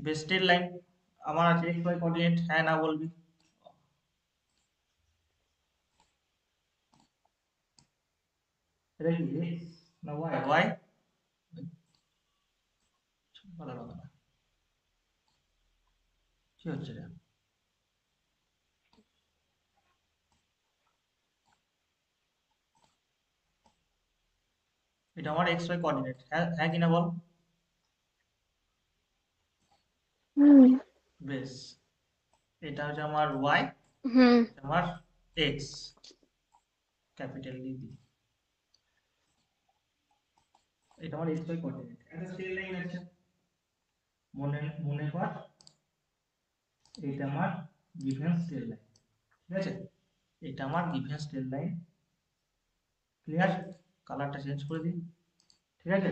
Base straight line আমার আছে x Y coordinate, হ্যাঁ না বলবি। এটা কি এক্স না ওয়াই? ওয়াই বলা কথা না, কি হচ্ছে রে? এটা আমার এক্স ওয়াই কোঅর্ডিনেট, হ্যাঁ হ্যাঁ কি না বল। হুম বেশ, এটা হচ্ছে আমার ওয়াই, হুম আমার এক্স, ক্যাপিটাল ডি দি। এটা আমার এক্স ওয়াই কোঅর্ডিনেট, একটা স্ট্রেট লাইন আছে, মনে মনে কর এটা আমার গিভেন স্ট্রেট লাইন, ঠিক আছে? এটা আমার গিভেন স্ট্রেট লাইন, ক্লিয়ার? কালারটা চেঞ্জ করে দিই, ঠিক আছে?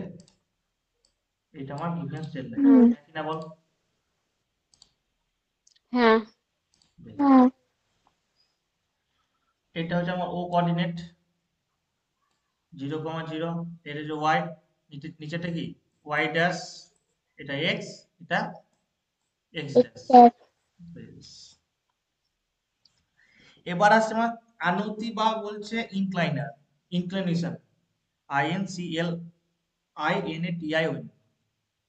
এটা আমার গিভেন স্ট্রেট লাইন, হুম কি না বল। হ্যাঁ বেশ, হ্যাঁ এটা হচ্ছে আমার ও কোঅর্ডিনেট, 0,0, এটা যে ওয়াই, নিচেটা কি ওয়াই ড্যাশ, এটা এক্স, এটা এক্স ড্যাশ। এক্স বেশ, এবার আসছে আমার আনতি বা বলছে ইনক্লাইনার, ইনক্লিনেশন, INCLINATION,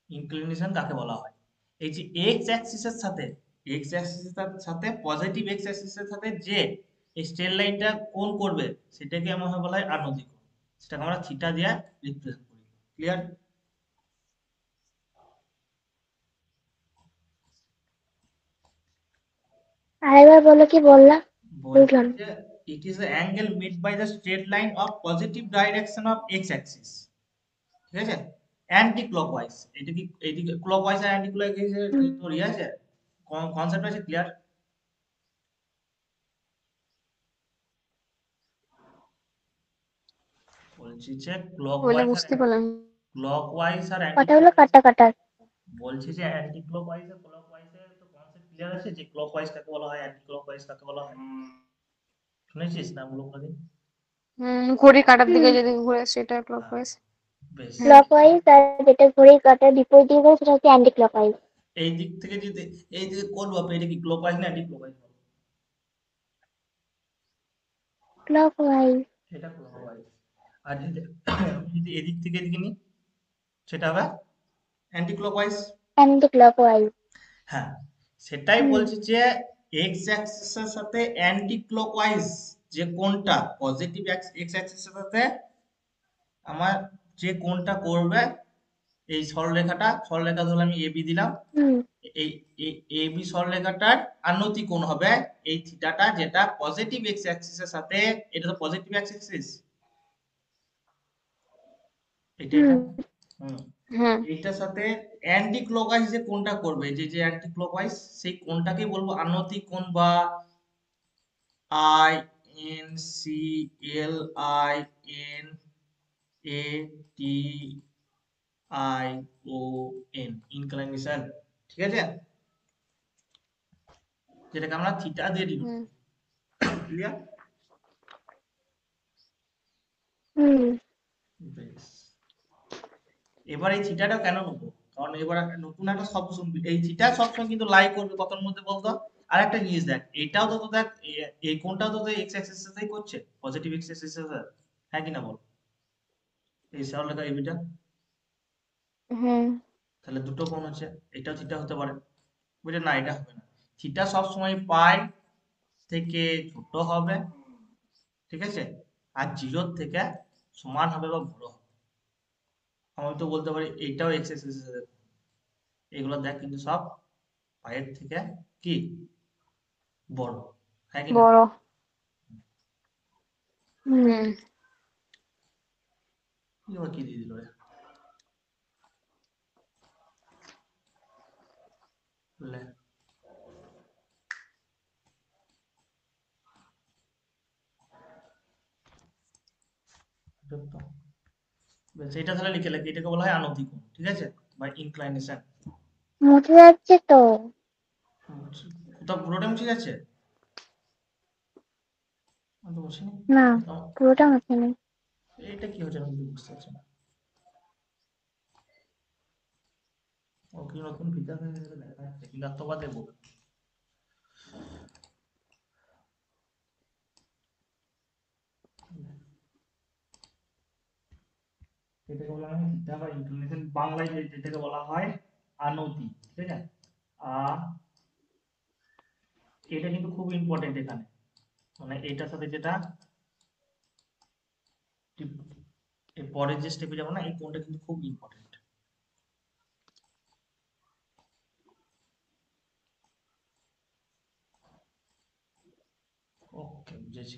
ইনক্লিনেশন কাকে বলা হয়? এই যে এক্স অ্যাক্সিসের সাথে, এক্স অ্যাক্সিসের সাথে পজিটিভ এক্স অ্যাক্সিসের সাথে যে এই স্ট্রেট লাইনটা কোণ করবে সেটাকে আমার বলা হয় আনতি কোণ, সেটাকে আমরা থিটা দিয়ে রিপ্রেজেন্ট করি, ক্লিয়ার? আরেকবার বলো কি বললা, বলছি বুঝলাম না। যে it is the angle made by the straight line of positive direction of x axis, ঠিক আছে? অ্যান্টি ক্লকওয়াইজ, এটা কি এইদিকে ক্লকওয়াইজ আর অ্যান্টি ক্লকওয়াইজ হুম তোর ইয়ে আছে, কনসেপ্ট আছে, ক্লিয়ার? বলছি যে বলে ক্লকওয়াইজ আর বুঝতে পারলাম না। অ্যান্টি কথাগুলো ক্লকওয়াইজ, কাটা কাটা। বলছি যে অ্যান্টি ক্লকওয়াইজ আর ক্লকওয়াইজ এর তো কনসেপ্ট ক্লিয়ার আছে, যে ক্লকওয়াইজ কাকে বলা হয়, অ্যান্টি ক্লকওয়াইজ কাকে বলা হয়, শুনেছিস না বলো কোনদিন? ঘড়ি কাটার দিকে হুম যদি ঘুরে সেটা হ্যাঁ, ক্লকওয়াইজ। বেশ। হ্যাঁ এই ক্লকওয়াইজ, আর যেটা ঘড়ির কাঁটার বিপরীত দিকে সেটা হচ্ছে অ্যান্টি ক্লকওয়াইজ। এই দিক থেকে যদি এই দিকে কোন বাপে, এটা কি ক্লকওয়াইজ না অ্যান্টি ক্লকওয়াইজ? ক্লকওয়াইজ। এটা ক্লকওয়াইজ। আর যদি যদি এদিক থেকে এদিকে নিই সেটা হবে অ্যান্টি ক্লকওয়াইজ। Anti clockwise. হ্যাঁ, সেটাই হুম বলছি যে এক্স অ্যাক্সিসের সাথে অ্যান্টি ক্লকওয়াইজ যে কোণটা, পজিটিভ এক্স অ্যাক্সিসের সাথে আমার যে কোণটা করবে, এই সরলরেখাটা, সরলরেখা ধরলে আমি এবি দিলাম, হুম এই এবি সরলরেখাটার আনতি কোণ হবে এই থিটাটা, যেটা পজিটিভ এক্স অ্যাক্সিসের সাথে, এটা তো পজিটিভ এক্স অ্যাক্সিস, এটা হুম এটা হুম, হ্যাঁ এইটার সাথে অ্যান্টি ক্লকওয়াইজ যে কোণটা করবে, যে যে অ্যান্টি ক্লকওয়াইজ, সেই কোণটাকে বলবো আনতি কোণ, বা INCLINATION, ইনক্লিনেশন, ঠিক আছে? যেটাকে আমরা থিটা দিয়ে ডিনোট হুম করি, ক্লিয়ার? হুম বেশ, এবার এই থিটাটা কেন নেবো, কারণ এবার একটা নতুন একটা শব্দ শুনবি, এই থিটা সবসময় কিন্তু লাই করবে কতর মধ্যে বলতো? আর একটা জিনিস দেখ, এটাও তো দেখ, এই কোণটাও তো এক্স অ্যাক্সিস এর সাথেই করছে, পজিটিভ এক্স অ্যাক্সিস এর সাথে, হ্যাঁ কি না বল? এই সরলরেখা এইটা, হুম তাহলে দুটো কোণ হচ্ছে, এটাও থিটা হতে পারে, বুঝলে? না, এটা হবে না, থিটা সবসময় পাই থেকে ছোট হবে, ঠিক আছে? আর জিরোর থেকে সমান হবে বা বড় হবে। আমি তো বলতে পারি এইটাও এক্স অ্যাক্সিস এর সাথে, এগুলো দেখ কিন্তু সব পায়ের থেকে কি বড়, হ্যাঁ কি না? বড়। হুম কি আবার কি দিয়ে দিল রে, লে, তো বেশ, এটা তাহলে লিখে রাখি, এটাকে বলা হয় আনতি কোণ, ঠিক আছে, বা ইনক্লাইনেশন। মুছে যাচ্ছে তো। কোথাও পুরোটা মুছে যাচ্ছে? আমি তো বসিনি। না, আ- পুরোটা মুছে নেই। এটা কি হচ্ছে আমি কিছু বুঝতে পারছি না। ও কি নতুন ফিচার হয়ে গেছে দেখা ঋণাত্মক বা দেবো। এটাকে বলা হয় থিটা বা ইনক্লিনেশন, বাংলায় যেটাকে বলা হয় আনতি, ঠিক আছে। আর এটা কিন্তু খুব ইম্পর্টেন্ট এখানে, মানে এটার সাথে যেটা এর পরের যে স্টেপে যাবো না, এই কোণটা কিন্তু খুব ইম্পর্টেন্ট। ওকে, বুঝেছি।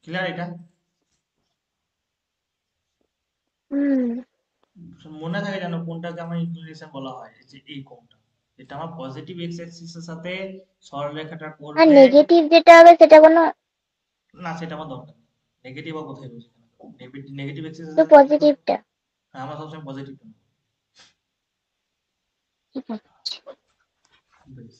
ক্লিয়ার এটা? হুম। মনে থাকে যেন কোনটাকে আমার ইনক্লিনেশন বলা হয়, এই যে এই কোণটা, এটা আমার পজিটিভ এক্স অ্যাক্সিসের সাথে সরলরেখাটা আর করবে। নেগেটিভ যেটা হবে সেটা কোনো, না, সেটা আমার দরকার নেই। নেগেটিভ বা কোথায় রয়েছে, নেগেটিভ এক্সিসের তো সাথে কি করবে? পজিটিভটা। হ্যাঁ, আমরা সবসময় পজিটিভ নেব। ঠিক আছে। বেশ।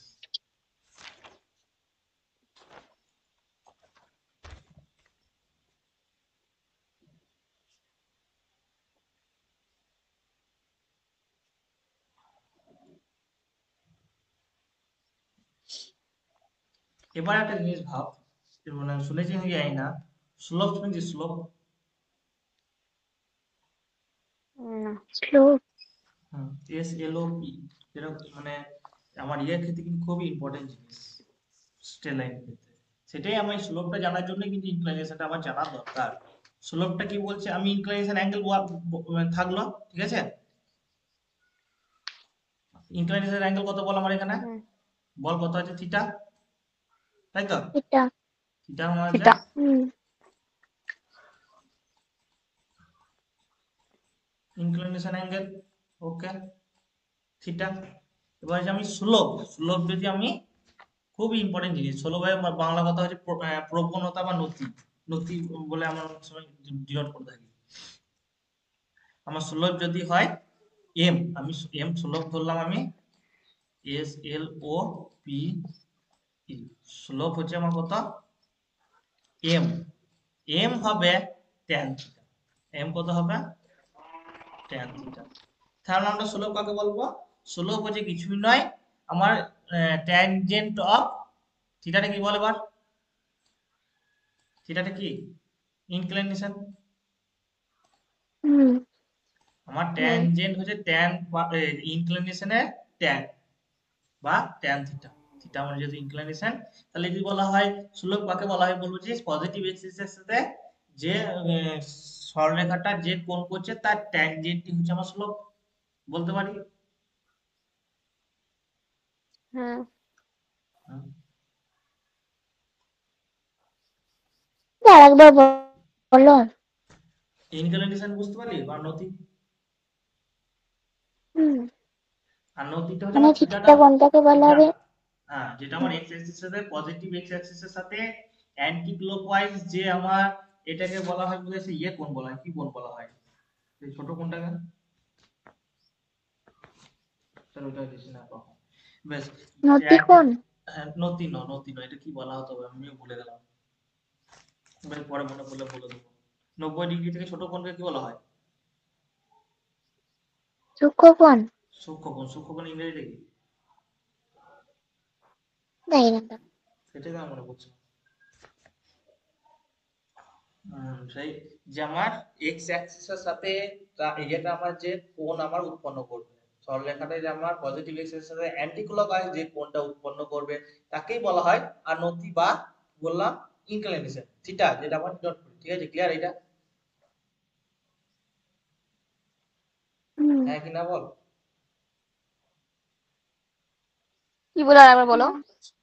এবার একটা জিনিস ভাব, মানে শুনেছি আমি জানি না, স্লোপ শুনেছি, স্লোপ? না, স্লো। SLOP, যেটা মানে আমার ইয়ের ক্ষেত্রে কিন্তু খুবই ইম্পর্টেন্ট জিনিস, স্ট্রেট লাইনের ক্ষেত্রে। সেটাই আমি স্লোপটা জানার জন্য কিন্তু ইনক্লিনেশনটা আমার জানা দরকার। স্লোপটা কি বলছে, আমি ইনক্লিনেশন অ্যাঙ্গেল থাকলো, ঠিক আছে। ইনক্লিনেশন অ্যাঙ্গেল কত বল আমার এখানে, হুম। বল কত আছে, থিটা, তাই তো? এটা। থিটা আমার আছে এটা হুম। ইনক্লিনেশন অ্যাঙ্গেল, ওকে, থিটা। এবার যে আমি স্লোপ, স্লোপ যদি আমি, খুবই ইম্পর্টেন্ট জিনিস, স্লোপের বাংলা কথা হচ্ছে প্রবণতা বা নতি, নতি বলে আমরা অনেক সময় ডিনোট করে থাকি। আমার স্লোপ যদি হয় এম, আমি এম স্লোপ ধরলাম আমি, SLOP, স্লোপ হচ্ছে আমার কত, এম, এম হবে ট্যান থিটা, এম কত হবে, ট্যান থিটা। তাহলে আমরা স্লোপ কাকে বলবো, স্লোপ হচ্ছে কিছুই নয়, আমার ট্যানজেন্ট অফ থিটাটা কি বলে এবার, থিটাটা কি, ইনক্লিনেশন। হুম। আমার হুম ট্যানজেন্ট হচ্ছে ট্যান, ইনক্লিনেশনের ট্যান বা ট্যান থিটা, থিটা মানে যেহেতু ইনক্লিনেশন, তাহলে যদি বলা হয় স্লোপ কাকে বলা হয়, বলবো যে পজিটিভ এক্সিসের সাথে যে সরলরেখাটা যে কোণ করছে তার ট্যানজেন্টই হচ্ছে আমার স্লোপ, বলতে পারি। হুম হুম। আর একবার বলো। ইনক্লিনেশন বুঝতে পারলি বা নতি, হুম। আর নতিটা হচ্ছে মানে আমার থিটাটা, থিটা কোনটাকে বলা থিটা, হবে? হ্যাঁ, যেটা আমার এক্স অ্যাক্সিসের সাথে পজিটিভ এক্স অ্যাক্সিসের সাথে অ্যান্টি ক্লকওয়াইজ, যে আমার এটাকে বলা হয় বলে সে ইয়ে কোণ বলা হয়, কি কোণ বলা হয়, এই ছোট কোণটাকে, চলো ওটা দিছি না কখন। বেশ, নতি কোণ। হ্যাঁ, নতি ন, নতি নয়, এটা কি বলা হতো আমিও ভুলে গেলাম, বেশ পরে মনে পড়লে বলে দেবো। 90 ডিগ্রি থেকে ছোট কোণকে কি বলা হয়, সূক্ষ্মকোণ। সূক্ষ্মকোণ, সূক্ষ্মকোণ ইংরেজিতে কি, জানি না তো। সেটাই তো আমার মনে পড়ছে না। সেই যে আমার এক্স অ্যাক্সিসের সাথে ইয়েটা আমার যে কোণ আমার উৎপন্ন করবে, সরলরেখাটা যে আমার পজিটিভ এক্স এর সাথে অ্যান্টি ক্লকওয়াইজ যে কোণটা উৎপন্ন করবে তাকেই বলা হয় আনতি বা বললাম ইনক্লিনেশন থিটা, যেটা আমরা ডিনোট করি, ঠিক আছে, ক্লিয়ার এটা? হুম। হ্যাঁ কি না বল? কি বলে আর একবার বলো,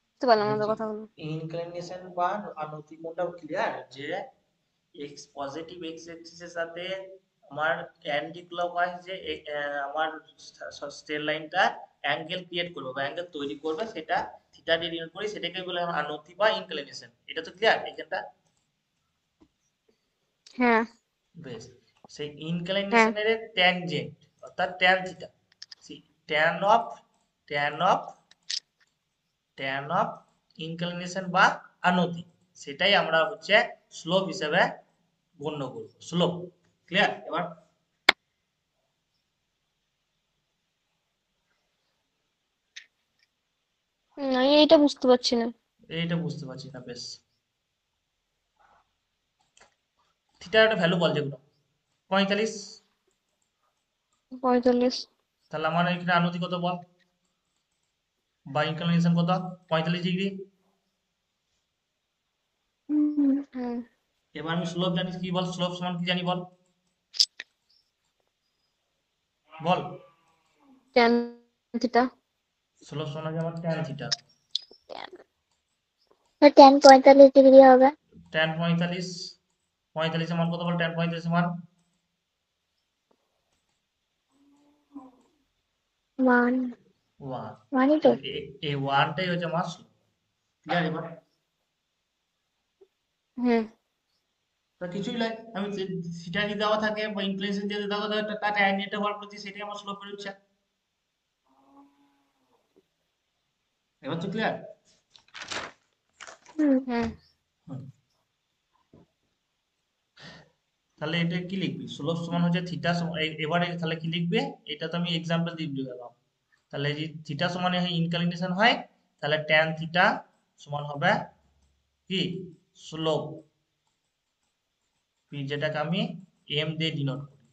বুঝতে পারলাম না তো কথাগুলো। ইনক্লিনেশন বা আনতি কোণটা ক্লিয়ার, যে এক্স পজিটিভ এক্স অ্যাক্সিসের সাথে আমার অ্যান্টি ক্লকওয়াইজ যে আমার স্ট্রেট লাইনটা অ্যাঙ্গেল ক্রিয়েট করবে বা অ্যাঙ্গেল তৈরি করবে, সেটা থিটা দিয়ে ডিনোট করি, সেটাকে বলে আনতি বা ইনক্লিনেশন। এটা তো ক্লিয়ার এখানটা? হ্যাঁ বেশ, সেই হ্যাঁ ইনক্লিনেশনের ট্যানজেন্ট অর্থাৎ ট্যান থিটা, সেই tan of, tan of, tan of inclination বা আনতি, সেটাই আমরা হচ্ছে স্লোপ হিসেবে গণ্য করব, স্লোপ। ক্লিয়ার? এবার আমি এইটা বুঝতে পারছি না। এইটা বুঝতে পারছি না, বেশ। থিটার একটা ভ্যালু বল যেগুলো। 45। 45। তাহলে আমার এখানে আনুতি কত বল, বা ইনক্লিনেশন কত? 45 ডিগ্রি। হুম। এবার আমি স্লোপ জানি কি, বল স্লোপ সমান কি জানি, বল বল। tan theta. স্লোপ সমান হচ্ছে আমার ট্যান থিটা। tan 45 ডিগ্রি হবে। ট্যান 45, 45 মান কত বল, ট্যান 45 মান 1 1। 1ই তো। তাহলে এই 1টাই হচ্ছে আমার স্লোপ। ক্লিয়ার? এবার হুম। তা কিছুই নয়, আমি থিটা যদি দেওয়া থাকে বা ইনক্লিনেশন যদি দেওয়া থাকে, তার ট্যান এটা বার করছি, সেটাই আমার স্লোপ বেরোচ্ছে। এবার তো ক্লিয়ার? হুম। হুম। হুম। তাহলে এটা কি লিখবি, স্লোপ সমান হচ্ছে থিটা এবারে তাহলে কি লিখবে, এটা তো আমি এক্সাম্পল দিয়ে দিলাম। তাহলে যদি থিটা সমান ইনক্লিনেশন হয়, তাহলে ট্যান থিটা সমান হবে কি, স্লোপ, যেটাকে আমি এম দিয়ে ডিনোট করি,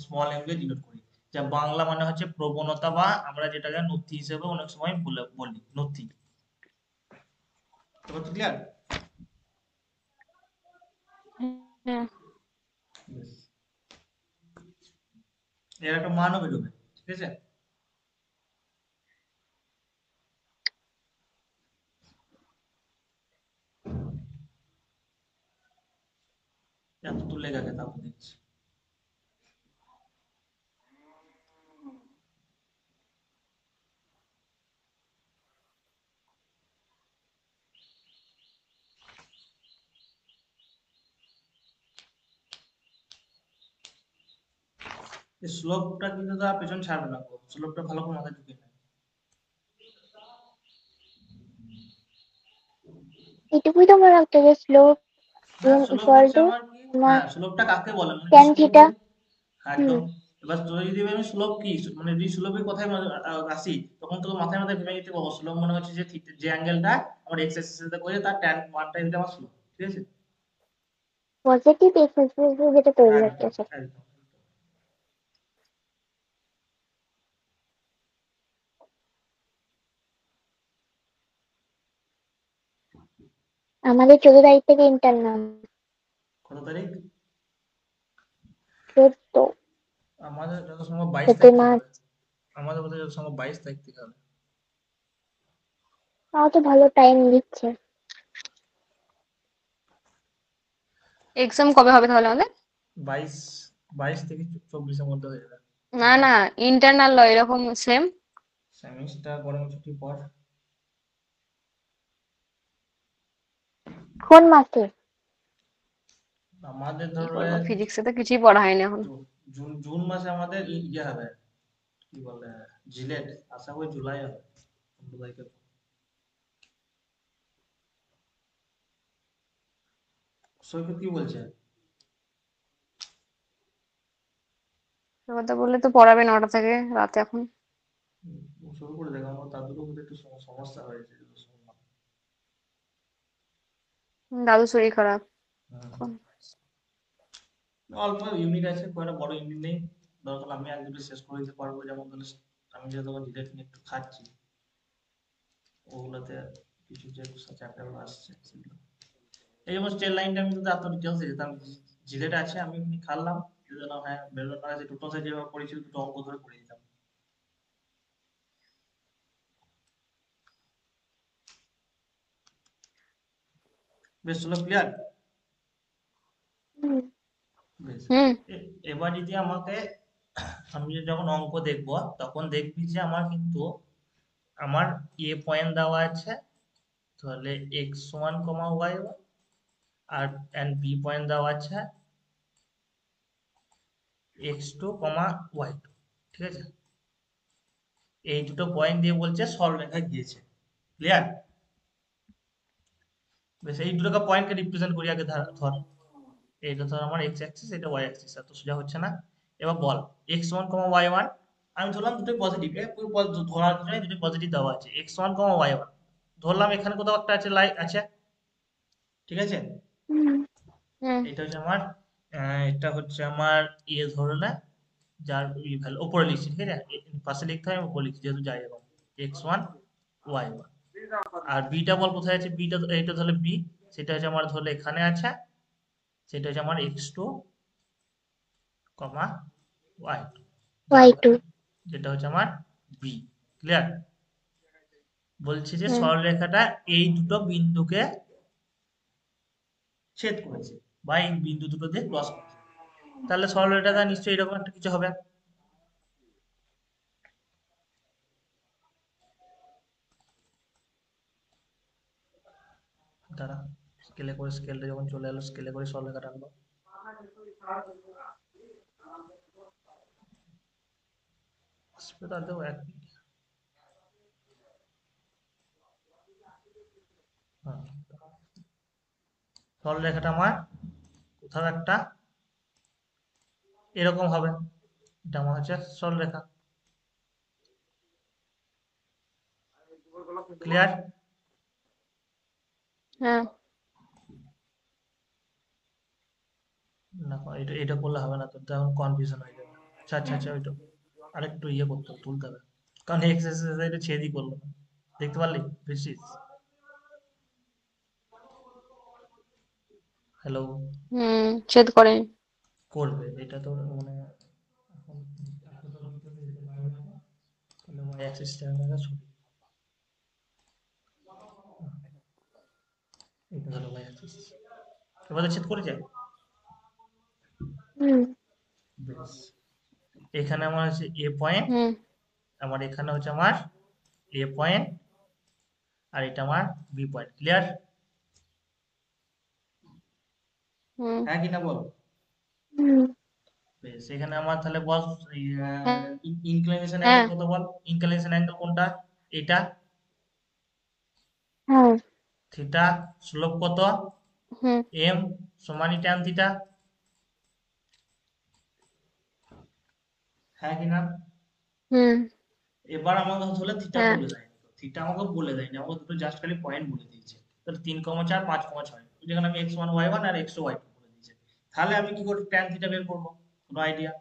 স্মল এম দিয়ে ডিনোট করি, যা বাংলা মানে হচ্ছে প্রবণতা, বা আমরা যেটাকে নথি হিসেবে অনেক সময় বলি নথি। এবার তো ক্লিয়ার? হুম। এর একটা মানও বেরোবে, ঠিক আছে? এত তুলে গেছে, তারপর দেখছি। এই স্লোপটা কিন্তু তার পেছন ছাড়বে না, স্লোপটা ভালো করে মাথায় ঢুকিয়ে নেয়। এটুকুই তো মনে রাখতে হবে, স্লোপ হ্যাঁ, এম স্লোপ ইকুয়াল হচ্ছে টু আমার কি, হ্যাঁ স্লোপটা কাকে বলে, মানে যদি tan স্লোপ থিটা। বলি, হ্যাঁ, হুম। একদম। এবার তোর যদি আমি স্লোপ কি, মানে যদি স্লোপের কথায় আসি, তখন তোকে মাথায় মাথায় ভেবে নিতে পারবো স্লোপ মনে হচ্ছে যে যে অ্যাঙ্গেলটা আমার এক্স অ্যাক্সিসের সাথে করে, তার ট্যান মানটা দিতে আমার স্লোপ, ঠিক আছে? পজিটিভ এক্স অ্যাক্সিস যেটা তৈরি একদম, হচ্ছে সেটা। একদম। আমাদের 14 তারিখ থেকে ইন্টারনাল। কত তারিখ? 14। আমাদের যত সম্ভব 22 তারিখ 14 থেকে মার্চ। হবে। আমাদের বোধহয় যত সম্ভব 22 তারিখ থেকে হবে। তাও তো ভালো টাইম দিচ্ছে। এক্সাম কবে হবে তাহলে আমাদের? 22, 22 থেকে 24-এর মধ্যে হয়ে যাবে। না না, ইন্টারনাল লয় এরকম সেম। সেমিস্টার গরমের ছুটির পর। কোন মাসে? আমাদের কি ধরো করবো, ফিজিক্সে তো কিছুই পড়া হয়নি এখন। জুন জুন মাসে আমাদের ইয়ে হবে, কি বলে, জিলেট। আশা করি জুলাই হবে 15 তারিখের পর। সৈকত কি বলছে? সে কথা বললে তো পড়াবে 9টা থেকে রাতে এখন। শুরু করে দেখো, আমার দাদুরও বোধহয় একটু সমস্যা হয়েছে যেটা শুনলাম। দাদু শরীর খারাপ হুম। এখন। অল্প ইউনিট আছে, খুব একটা বড় ইউনিট নেই। দরকার আমি এক দুটো শেষ করে দিতে পারবো, যেমন ধরো আমি যেহেতু আমার জিলেট নিয়ে একটু খাচ্ছি, ওগুলোতে কিছু যে চ্যাপ্টার আসছে সেগুলো। এই যেমন স্টেল লাইনটা আমি কিন্তু এত ডিটেলস যেতাম, জিলেট আছে আমি এমনি খাল্লাম, যেন হ্যাঁ বেরোনোর আগে টোটাল সাইজ যেভাবে পড়েছিল দুটো অঙ্ক ধরে পড়ে দিতাম। বেশ, চলো ক্লিয়ার? হুম। বেশ। হুম। এবার যদি আমাকে, আমি যখন অঙ্ক দেখবো, তখন দেখবি যে আমার কিন্তু আমার এ পয়েন্ট দেওয়া আছে, তাহলে x one comma Y one, আর এন্ড বি পয়েন্ট দেওয়া আছে x two comma y two, ঠিক আছে? এই দুটো পয়েন্ট দিয়ে বলছে সরলরেখা গিয়েছে। ক্লিয়ার? বেশ এই দুটোকে পয়েন্টকে রিপ্রেজেন্ট করি আগে ধর এইটা ধর আমার এক্স অ্যাক্সিস, এটা ওয়াই অ্যাক্সিস, এত সোজা হচ্ছে না। এবার বল X one comma Y one, আমি ধরলাম দুটোই পজিটিভ, ধরার জন্য দুটোই পজিটিভ দেওয়া আছে, x one comma Y one ধরলাম, এখানে কোথাও একটা আছে লাইন আছে, ঠিক আছে। হুম হুম এটা হচ্ছে আমার এটা হচ্ছে আমার ধরলে যার ভ্যালু উপরে লিখছি, ঠিক আছে, পাশে লিখতে হয়, আমি উপরে লিখছি যেহেতু যাই এরকম এক্স ওয়ান ওয়াই ওয়ান। আর বিটা বল কোথায় আছে, বিটা এটা ধরলে বি, সেটা হচ্ছে আমার ধরলে এখানে আছে, সেটা হচ্ছে আমার x two comma y two, যার Y2 যেটা হচ্ছে আমার বি। ক্লিয়ার? বলছে যে হুম সরলরেখাটা এই দুটো বিন্দুকে ছেদ করেছে বা এই বিন্দু দুটো দিয়ে ক্রস করেছে, তাহলে সরলরেখাটা নিশ্চয়ই এরকম একটা কিছু হবে। দাঁড়া, স্কেলে করে, স্কেলটা যখন চলে এলো স্কেলে করে সরলরেখাটা আনবো। তার দেবো এক মিনিট। হ্যাঁ, সরলরেখাটা আমার কোথাও একটা এরকম হবে, এটা আমার হচ্ছে সরলরেখা। ক্লিয়ার? হ্যাঁ না, এটা এটা করলে হবে না, তোর তো এখন কনফিউশন হয়ে যাবে। আচ্ছা আচ্ছা আচ্ছা, ওইটা আরেকটু ইয়ে করতে হবে, তুলতে হবে, কারণ এক্সারসাইজ এটা ছেদই করলো না। দেখতে পারলি বেশিস? হ্যালো? ছেদ করে। করবে এটা তো মানে এখন এত তো লিখতে দিতে পারবে না, তাহলে ওয়াই অ্যাক্সিস টাইমটা ছবি, এটা হলো ওয়াই অ্যাক্সিস, এবারে ছেদ করে যায়। হুম বেশ, এখানে আমার আছে এ পয়েন্ট, হুম আমার এখানে হচ্ছে আমার এ পয়েন্ট, আর এটা আমার বি পয়েন্ট। ক্লিয়ার? হুম হ্যাঁ কি না বল? হুম বেশ, এখানে আমার তাহলে বল হ্যাঁ ইনক্লিনেশন অ্যাঙ্গেল হ্যাঁ কত বল, ইনক্লিনেশন অ্যাঙ্গেল কোনটা, এটা, হ্যাঁ থিটা, স্লোপ কত, হুম এম সমানই ট্যান থিটা, হ্যাঁ কি না? হুম এবার আমাকে হলে থিটা হ্যাঁ বলে দেয়নি, থিটা আমাকে বলে দেয়নি, আমাকে দুটো জাস্ট খালি পয়েন্ট বলে দিয়েছে, তাহলে 3,4 5,6, যেখানে আমি এক্স ওয়ান ওয়াই ওয়ান আর এক্স টু ওয়াই টু বলে দিয়েছে। তাহলে আমি কি করে ট্যান থিটা বের করবো, কোনো আইডিয়া?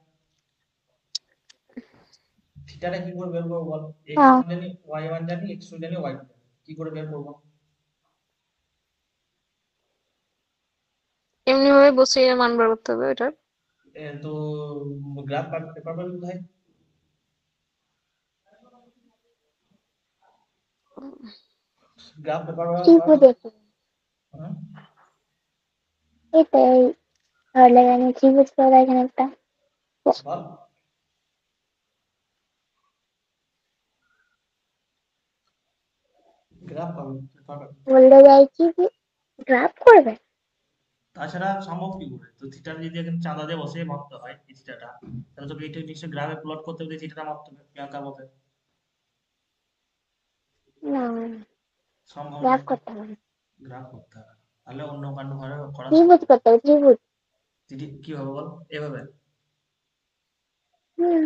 থিটাটা কি করে বের করবো বল, এক্স হ্যাঁ ওয়ান জানি ওয়াই ওয়ান জানি এক্স টু জানি ওয়াই টু জানি, কি করে বের করবো? এমনি ভাবে বসিয়ে মান বার করতে হবে এটার। তো গ্রাফ পেপার পাবি কোথায়? গ্রাফ পেপার পাবি? ত্রিভুজ এঁকে হুম, এটাই তাহলে আমি ত্রিভুজ করে এখানে একটা বল। গ্রাফ পাবি, পেপার পাবি। বলতে চাইছি কি গ্রাফ করবে। তাছাড়া সম্ভব কি করে, তো থিটার যদি এখানে চাঁদা দিয়ে বসে মাপতে হয় এই থিটাটা, তাহলে তোকে এটা নিশ্চয়ই গ্রাফে প্লট করতে হবে, থিটাটা মাপতে হবে প্রিয়াঙ্কার মতে। না সম্ভব গ্রাফ নয়, করতে হবে, গ্রাফ করতে হবে, তাহলে অন্য কাণ্ড ভাবে করা ত্রিভুজ সম্ভব। করতে হবে ত্রিভুজ। কি হবে বল, এভাবে? হুম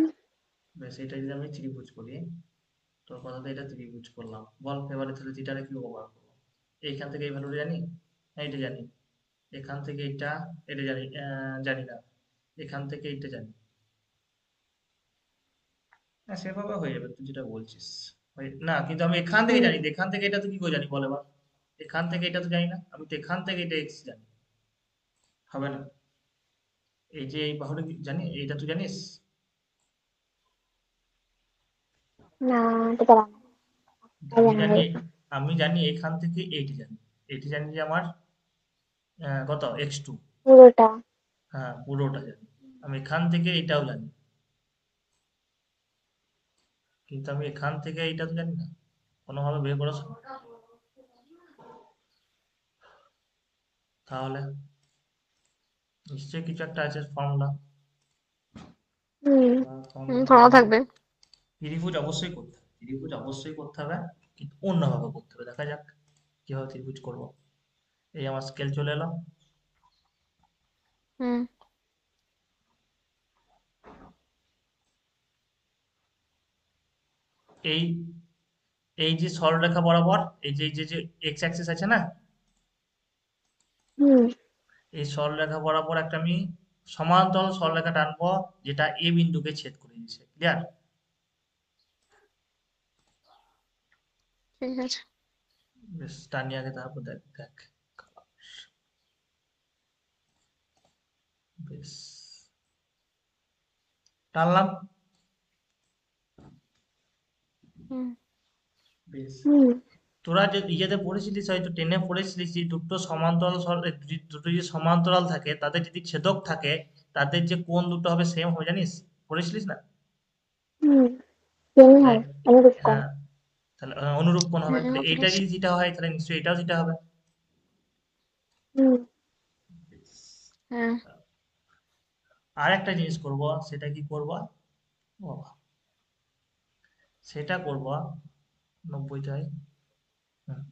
বেশ, এটা যদি আমি ত্রিভুজ করি, তোর কথাতে এটা ত্রিভুজ করলাম, বল এবারে তাহলে থিটারে কি ব্যবহার করবো, এইখান থেকে এই ভ্যালুটা জানি, হ্যাঁ এটা জানি, এখান থেকে এটা জানি, জানি না, এখান থেকে এটা জানি, হ্যাঁ সেভাবে হয়ে যাবে তুই যেটা বলছিস। না কিন্তু আমি এখান থেকে হুম জানি, এখান থেকে এটা তো কি করে জানি বল এবার, এখান থেকে এটা তো জানি না, আমি তো এখান থেকে এটা এক্স জানি, হবে না? এই যে এই বাহুটা জানি, এটা তুই জানিস? না এটা জানা আমি জানা জানি, রয়েছে আমি জানি এখান থেকে এইটি জানি, এটি জানি যে আমার কত এক্স টু, পুরোটা। হ্যাঁ পুরোটা জানি, আমি এখান থেকে এটাও জানি, কিন্তু আমি এখান থেকে এইটা তো জানি না, কোনোভাবে বের করা সম্ভব? তাহলে নিশ্চয়ই কিছু একটা আছে ফর্মুলা, হুম ফর্মা থাকবে। ত্রিভুজ অবশ্যই করতে হবে, ত্রিভুজ অবশ্যই করতে হবে, কিন্তু অন্যভাবে করতে হবে, দেখা যাক কিভাবে ত্রিভুজ করবো। এই আমার স্কেল চলে এলো। হুম এই এই যে সরলরেখা বরাবর এই যে এক্স অ্যাক্সিস আছে না, হুম এই সরলরেখা বরাবর একটা আমি সমান্তরাল সরলরেখা টানবো, যেটা এ বিন্দুকে ছেদ করে দিচ্ছে। ক্লিয়ার? ঠিক আছে। বেশ, টানি আগে, তারপর দেখ দেখ। বেশ, টানলাম। হুম বেশ, হুম তোরা যে ইয়েতে পড়েছিলিস, হয়তো টেনে পড়েছিলিস, যে দুটো যে সমান্তরাল থাকে তাদের যদি ছেদক থাকে, তাদের যে কোণ দুটো হবে সেম হবে, জানিস? পড়েছিলিস না? হুম সেমই তাহলে হয় অনুরূপ কোণ। হ্যাঁ, তাহলে অনুরূপ কোণ হবে। হ্যাঁ তাহলে এইটা পড়েছি। যদি থিটা হয়, তাহলে নিশ্চয়ই এটাও থিটা হবে। হুম হ্যাঁ আর একটা জিনিস করব, সেটা কি করব? ও, সেটা করব 90টাই। হুম,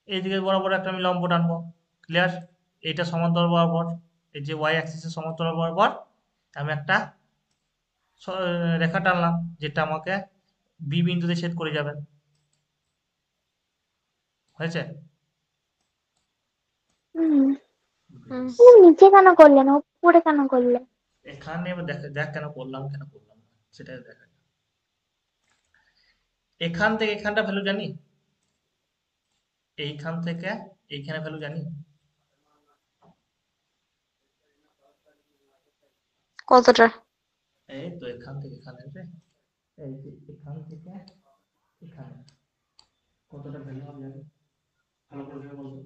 এইদিকে বরাবর একটা আমি লম্ব টানবো। ক্লিয়ার? এইটা সমান্তরাল বরাবর, এই যে ওয়াই অ্যাক্সিসের সমান্তরাল বরাবর আমি একটা রেখা টানলাম, যেটা আমাকে বি বিন্দুতে ছেদ করে যাবে। হয়েছে? হুম হুম বেশ। তুমি নিচে কেন করলে না, উপরে কেন করলে? এখানে এবার দেখ দেখ কেন করলাম, কেন করলাম না, সেটাই দেখা যাক। এখান থেকে এখানটা ভ্যালু জানি, এইখান থেকে এইখানে ভ্যালু জানি। কতটা? এই তো এখান থেকে এখানে যে, এই যে এখান থেকে এখানে কতটা ভ্যালু হবে জানি? ভালো করে ভেবে বলতো।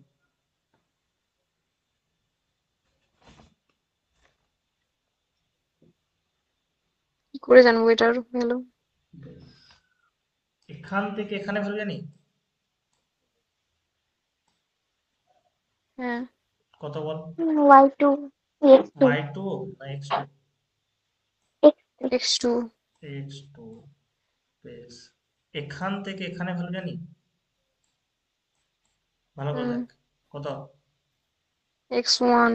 কি করে জানবো এটার ভ্যালু? বেশ। এখান থেকে এখানে ভ্যালু জানি হ্যাঁ কত, বল? y2 x2 y2 না x2? x2 x2 x2। বেশ, এখান থেকে এখানে ভ্যালু জানি, ভালো করে হুম দেখ। কত? x1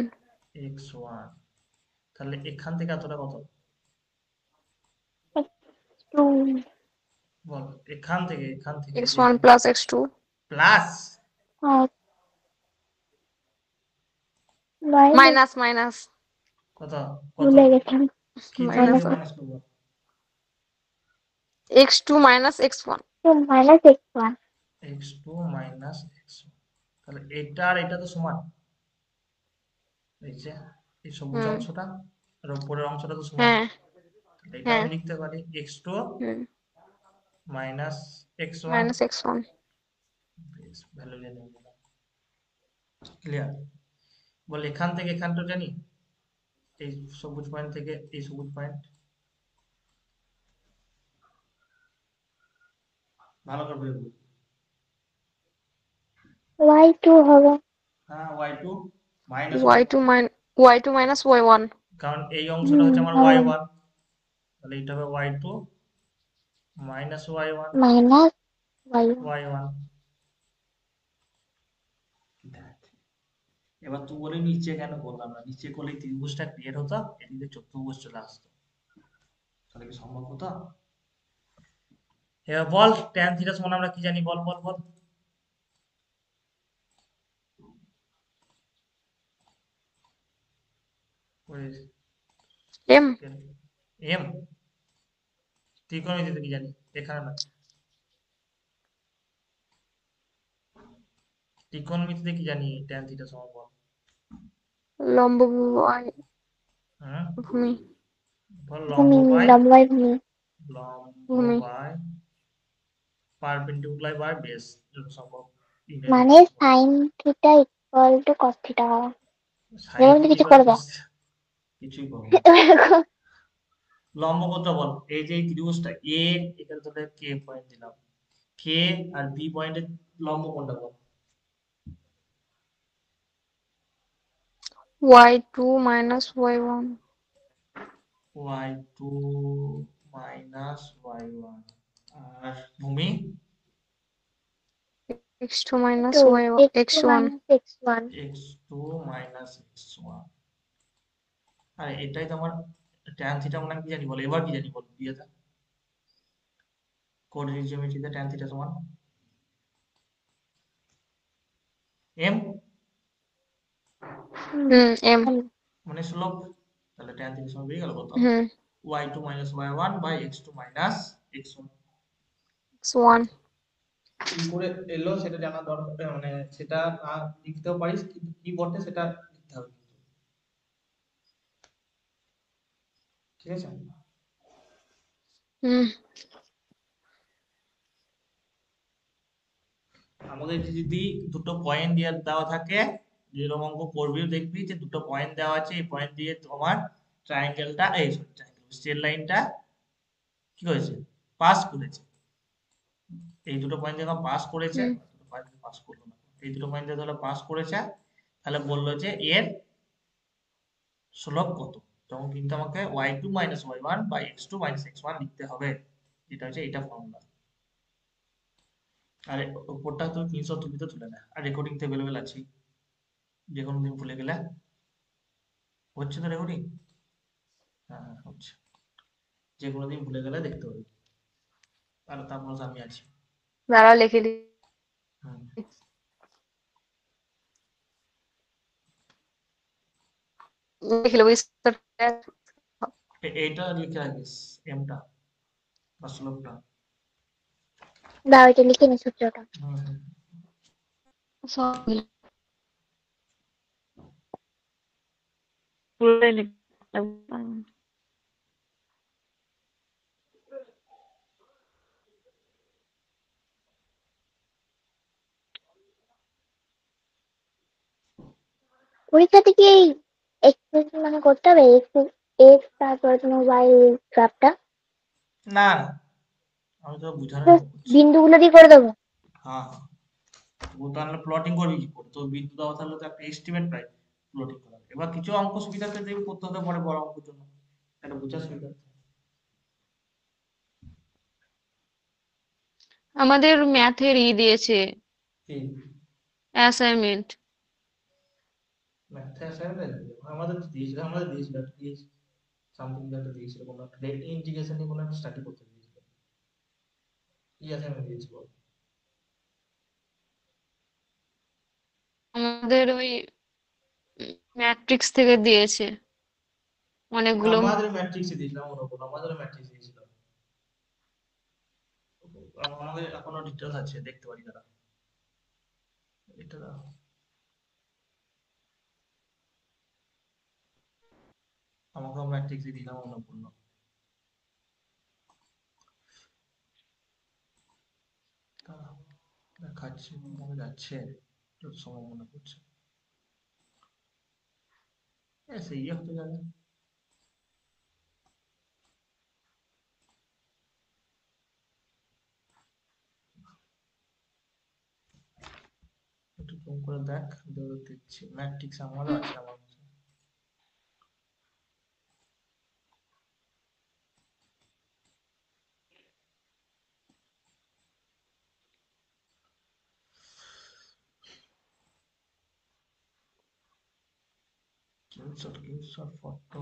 x1। তাহলে এখান থেকে এতটা কত, x2 বল? এখান থেকে যে x1 প্লাস x2 প্লাস, আর মাইনাস, মাইনাস মাইনাস কত? কত? ভুলে গেছিলাম। কি থেকে মাইনাস মাইনাস করবো? x2 minus x1। তো minus x1। x2 minus x1। তাহলে এটা আর এটা তো সমান। এই যে এই সবুজ হুম অংশটা আর উপরের অংশটা তো সমান। হ্যাঁ তাহলে এটা হ্যাঁ আমি লিখতে পারি x2 হুম মাইনাস x1। Minus x1। বেশ, ভ্যালু জেনে নিলাম। ক্লিয়ার? বল, এখান থেকে এখানটা জানি, এই সবুজ পয়েন্ট থেকে এই সবুজ পয়েন্ট। ভালো করে বলবো। y2 হবে। হ্যাঁ, y2 minus y1। y2 minus y1। কারণ এই অংশটা হচ্ছে আমার হবে y1, তাহলে এটা হবে y2 minus y1। Minus y1। y1। দেখ, এবার তুই বলি নিচে কেন করলাম না, নিচে করলে এই ত্রিভুজটা ক্রিয়েট হতো, এদিকে চতুর্ভুজ চলে আসতো, তাহলে কি সম্ভব হতো? এবার বল, ট্যান থিটা সমান আমরা কি জানি, বল বল বল। m M. ত্রিকোণমিতিতে কি জানি, এখানে না, ত্রিকোণমিতিতে কি জানি ট্যান থিটা সমান, বল। লম্ব হুম, ভূমি বল। ভূমি, লম্বাই ভূমি। লম্ব ভূমি বাই পারপেন্ডিকুলার বাই বেস, যত সম্ভব ইংরেজি মানে ভাষা বল। Sine theta equal to cos theta হবে। সাইন এবার তুমি থিটা কিছু করে করবে? কিছুই করবো না। লম্ব কত বল? এই যে এই ত্রিভুজটা এ, এখানে তোকে কে পয়েন্ট দিলাম, কে আর বি পয়েন্টের লম্ব কোনটা বল? y2 minus y1। y2 minus y1। আর ভূমি? x2 minus তো y x2 x1 minus x1 x2 minus x1। আর এটাই তো আমার ট্যান থিটা মানে কি জানি বলো, এবার কি জানি বলো দিয়ে দাও। কোঅর্ডিনেট জিওমেট্রিতে ট্যান থিটা সমান m m m মানে স্লোপ। তাহলে ট্যান থিটা সমান বেরিয়ে গেল কত, হুম y2 minus y1 by x2 minus x1। x1 কি করে এলো সেটা জানা দরকার, মানে সেটা না লিখতেও পারিস, কিন্তু কি বটে সেটা লিখতে হবে কিন্তু। ঠিক আছে। হুম আমাদের যদি দুটো পয়েন্ট দিয়ে দেওয়া থাকে, যেরকম অঙ্ক করবি দেখবি যে দুটো পয়েন্ট দেওয়া আছে, এই পয়েন্ট দিয়ে তোমার ট্রায়াঙ্গেলটা, এই স্ট্রেট লাইনটা কি হয়েছে, পাস করেছে। এই দুটো পয়েন্ট দিয়ে পাস করেছে, হুম পাস করলো না, এই দুটো পয়েন্ট দিয়ে ধরো পাস করেছে, তাহলে বললো যে এর স্লোপ কত। তখন কিন্তু আমাকে y2 minus y1 by x2 minus x1 লিখতে হবে, যেটা হচ্ছে এটা ফর্মুলা। আর উপরটা তুমি স্ক্রিনশট তুলতে তুলে না, আর রেকর্ডিং তো অ্যাভেলেবেল আছে, যে কোনো দিন ভুলে গেলে। হচ্ছে তো রেকর্ডিং? হ্যাঁ হ্যাঁ হচ্ছে। যে কোনো দিন ভুলে গেলে দেখতে হবে। আর তারপর আমি আছি। দাঁড়া লিখে দিই হুম। লিখে নেবো এইটা লিখে রাখিস, এমটা বা স্লোপটা। দাও এটা লিখে নি সূত্রটা। হুম হুম। সব পুরোটাই লিখতে হবে। পরীক্ষাতে কি এই এক্সপ্রেশন মানে করতে হবে, এক্স এক্স তারপরে তোমার ওয়াই গ্রাফটা না না, আমি তো বোঝানোর জন্য করছি। বিন্দুগুলো দিয়ে করে দেবো। হ্যাঁ হ্যাঁ। ও তাহলে প্লটিং করবি কি করে, তো বিন্দু দেওয়া থাকলে তো একটা এস্টিমেট পাই প্লটিং করার। এবার কিছু অঙ্ক সুবিধাতে দেখবি করতে হতে পারে বড় অঙ্কের জন্য, এটা বোঝার সুবিধা। আমাদের ম্যাথের দিয়েছে কি অ্যাসাইনমেন্ট। ম্যাথে অ্যাসাইনমেন্ট আমাদের দিয়েছিল সামথিং একটা দিয়েছিল, কোনো একটা ইন্টিগ্রেশন নিয়ে কোনো একটা স্টাডি করতে দিয়েছিল। কি অ্যাসাইনমেন্ট দিয়েছিল? আমাদের ওই ম্যাট্রিক্স থেকে দিয়েছে অনেকগুলো। আমাদের ম্যাট্রিক্সে দিয়েছিলাম, আমাদের ম্যাট্রিক্স দিয়েছিল। আমাদের এখনো ডিটেলস আছে, দেখতে পারি দাঁড়া। এটা দাও। আমাকেও ম্যাট্রিক্সে দিলাম অন্নপূর্ণ। দাঁড়াও, দেখাচ্ছি মনে যাচ্ছে, যত সময় মনে পড়ছে। সেই হতে যাবে। একটু কম করে দেখ, দিচ্ছি ম্যাট্রিক্স আমারও আছে আমার কাছে। Screenshot photo.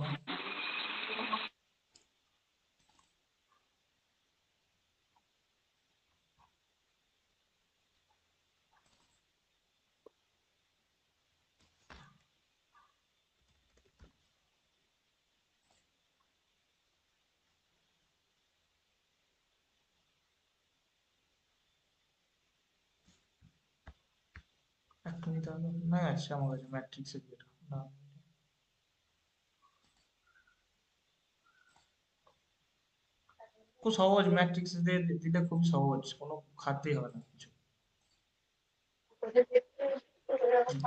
একটা নিতে হবে না, আছে আমার কাছে ম্যাট্রিক্সের যেটা না। খুব সহজ, ম্যাট্রিক্স দিয়ে দিলে খুব সহজ, কোনো খাটতেই হবে না কিছু।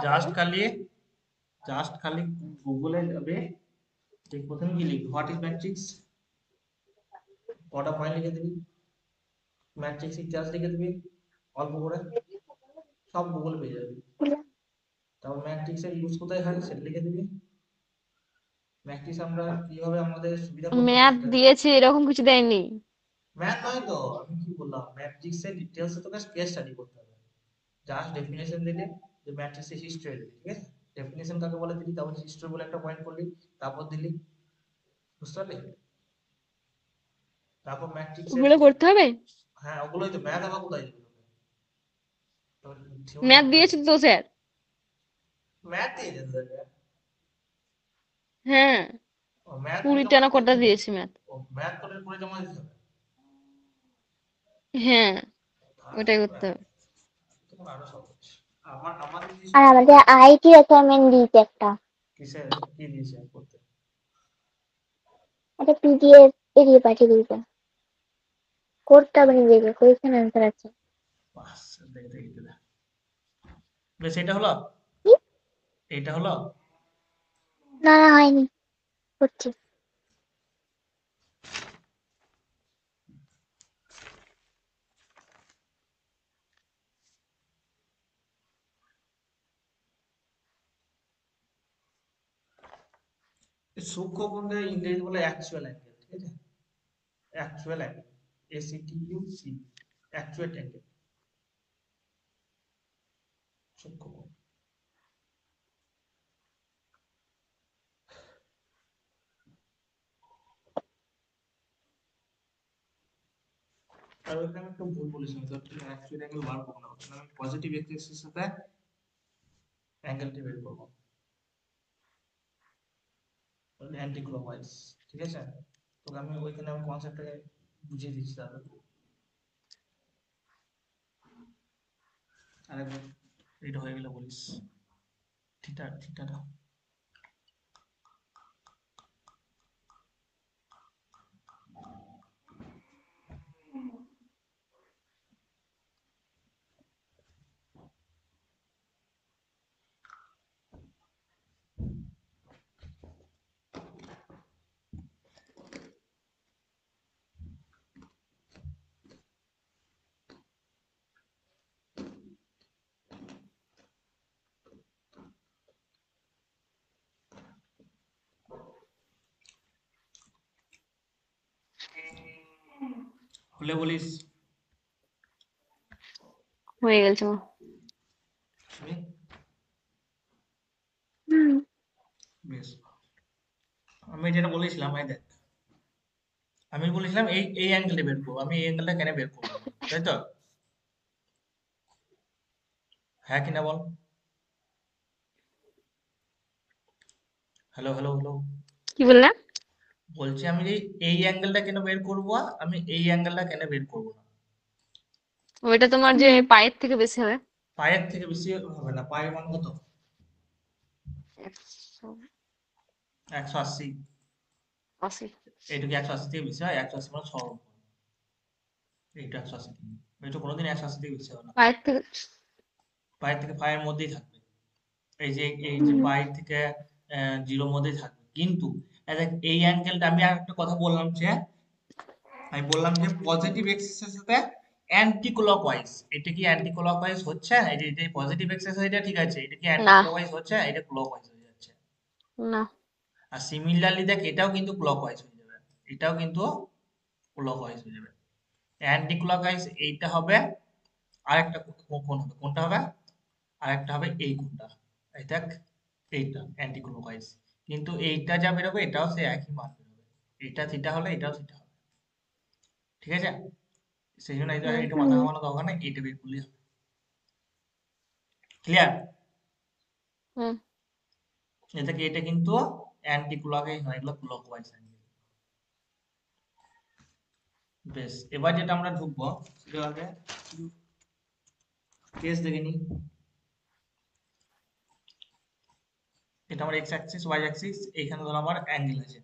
জাস্ট খালি গুগলে যাবে, যে প্রথমে কি লিখবি, হোয়াট ইজ ম্যাট্রিক্স, কটা পয়েন্ট লিখে দিবি, ম্যাট্রিক্স ইতিহাস লিখে দিবি অল্প করে, সব গুগল পেয়ে যাবি। তারপর ম্যাট্রিক্সের ইউজ কোথায় হয় সেটা লিখে দিবি। ম্যাট্রিক্স আমরা কিভাবে আমাদের সুবিধা করতে হয় ম্যাথ সেটা লিখে দিবি। দিয়েছে এরকম কিছু দেয়নি। ম্যাথ নয় তো, আমি কি বললাম, ম্যাট্রিক্সের ডিটেলসে তোকে কেস স্টাডি করতে হবে, জাস্ট ডেফিনেশন দিলে যে ম্যাট্রিক্সের হিস্ট্রি দিলি, ঠিক আছে? ডেফিনেশন কাকে বলে দিলি, তারপর হিস্ট্রি বলে একটা পয়েন্ট করলি, তারপর দিলি, বুঝতে পারলি? তারপর ম্যাট্রিক্সের, ওগুলো করতে হবে? হ্যাঁ ওগুলোই তো, ম্যাথ আবার কোথায় দিবি তোকে? থিওরি ম্যাথ লিখতে হবে, দিয়েছে তো স্যার। ম্যাথ দিয়ে যেতে হবে। হ্যাঁ, ও ম্যাথ করে 20টা জমা না দিতে কটা হবে, দিয়েছে ম্যাথ। ও ম্যাথ করে জমা দিতে হবে। হ্যাঁ, তাহলে ওটাই তো করতে হবে। তোমার আরো সহজ। আমাদের যে আর আমাদের আইটি অ্যাসাইনমেন্ট দিয়েছে একটা, কিসের, কি দিয়েছে করতে? একটা পিডিএফ এড়িয়ে পাঠিয়ে দিয়েছে, করতে হবে নিজেকে, কোয়েশ্চেন অ্যান্সার আছে। বাস, দেখে দেখে দে। বেশ, এটা হলো, কি? এটা হলো। না না, হয়নি, করছি। সূক্ষ্মকোণকে ইংরেজি বলে অ্যাকচুয়াল অ্যাঙ্গেল, ঠিক আছে? Actual angle, ACTUC, actual angle, সূক্ষ্মকোণ। আর ওখানে আমি একটু ভুল বলেছিলাম, তো অ্যাকচুয়াল অ্যাঙ্গেল বার করবো না, ওখানে আমি পজিটিভ এক্সিসের সাথে অ্যাঙ্গেলটি বের করবো, অ্যান্টি ক্লকওয়াইজ, ঠিক আছে? তোকে আমি ওইখানে আমি কনসেপ্টটাকে বুঝিয়ে দিচ্ছি তাহলে। আরেকবার এটা হয়ে গেলে বলিস, থিটা থিটাটা। হলে বলিস। হয়ে গেছে আমার। শুনি। হুম। বেশ, আমি যেটা বলেছিলাম, এই দেখ, আমি বলেছিলাম এই এই অ্যাঙ্গেলটা বের করবো, আমি এই অ্যাঙ্গেলটা কেন বের করবো না, তাই তো? হ্যাঁ কিনা বল। Hello hello hello. কি বললে? বলছি আমি যে এই অ্যাঙ্গেলটা কেন বের করবো, আমি এই অ্যাঙ্গেলটা কেন বের করবো না? ওইটা তোমার যে হুম। পায়ের থেকে বেশি হবে। পায়ের থেকে বেশি হবে না, পায়ের মান কত? 180। 180। এইটুকু 180 থেকে বেশি হয়, 180 মানে 6 নম্বর। এইটা 180 থেকে, এটা কোনোদিন 180 থেকে বেশি হবে না। পায়ের থেকে। পায়ের থেকে পায়ের মধ্যেই থাকবে, এই যে হুম। পায়ের থেকে জিরোর মধ্যেই থাকবে, কিন্তু দেখ এই অ্যাঙ্গেলটা, আমি আর একটা কথা বললাম যে, আমি বললাম যে পজিটিভ এক্সিস এর সাথে অ্যান্টি ক্লকওয়াইজ, এটা কি অ্যান্টি ক্লকওয়াইজ হচ্ছে? এই যে পজিটিভ এক্সিস, এটা ঠিক আছে, এটা কি অ্যান্টি না, ক্লকওয়াইজ হচ্ছে? এটা ক্লকওয়াইজ হয়ে যাচ্ছে। না। আর সিমিলারলি দেখ, এটাও কিন্তু ক্লকওয়াইজ হয়ে যাবে, এটাও কিন্তু ক্লকওয়াইজ হয়ে যাবে। অ্যান্টি ক্লকওয়াইজ এইটা হবে, আরেকটা কোণ হবে, কোনটা হবে? আরেকটা হবে এই কোণটা, এই দেখ, এইটা অ্যান্টি ক্লকওয়াইজ। কিন্তু এইটা যা বেরোবে এটাও সেই একই মান বেরোবে, এটা থিটা হলে এটাও থিটা হবে, ঠিক আছে? সেই জন্য এটা হুম। এটা মাথা হুম। ঘামানো দরকার নেই, এটা বের করলেই হবে। ক্লিয়ার? হুম। এটা কি, এটা কিন্তু অ্যান্টি ক্লকওয়াইজ নয়, এগুলো ক্লকওয়াইজ। বেশ, এবার যেটা আমরা ঢুকবো সেটা হবে কেস দেখে নিই। এটা আমার এক্স অ্যাক্সিস, ওয়াই অ্যাক্সিস, এইখানে ধরো আমার অ্যাঙ্গেল আছে।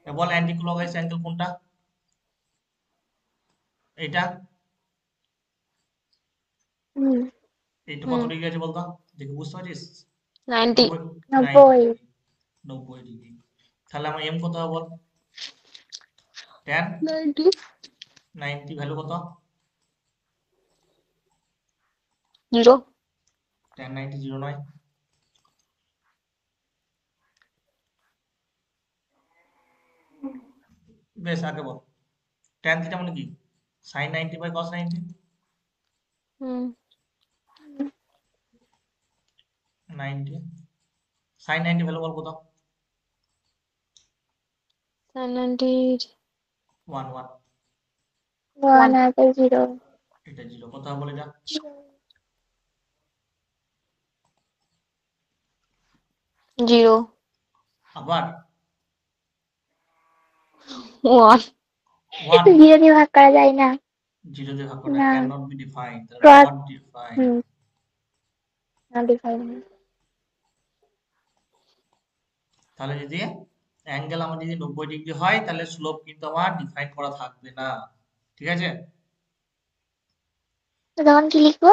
এবার বল অ্যান্টি ক্লকওয়াইজ অ্যাঙ্গেল কোনটা? এটা, হুম। এইটা কত হুম। ডিগ্রি আছে বলতো, দেখে বুঝতে পারছিস? 90। 90, 90 90। Degree, 90 degree. তাহলে আমার এম কত হবে বল? ট্যান 90। 90 ভ্যালু কত? 0। ট্যান 90 জিরো নয়। বেশ, আগে বল, ট্যান থিটা মানে কি? Sine 90 by cos 90। হুম। 90 sin 90 ভ্যালু বল কত? sin 90 1 1 ওয়ান 1 আছে জিরো। এটা 0 কত হবে বল এটা? 0 আবার 1 1 জিরো দিয়ে ভাগ করা যায় না। 0 দিয়ে ভাগ করা না, ক্যান নট বি ডিফাইন, তাহলে ক্রস। Not define. হুম, না ডিফাইন। তাহলে যদি অ্যাঙ্গেল আমার যদি 90 ডিগ্রি হয় তাহলে স্লোপ কিন্তু আমার ডিফাইন করা থাকবে না, ঠিক আছে? তো তখন কি লিখবো?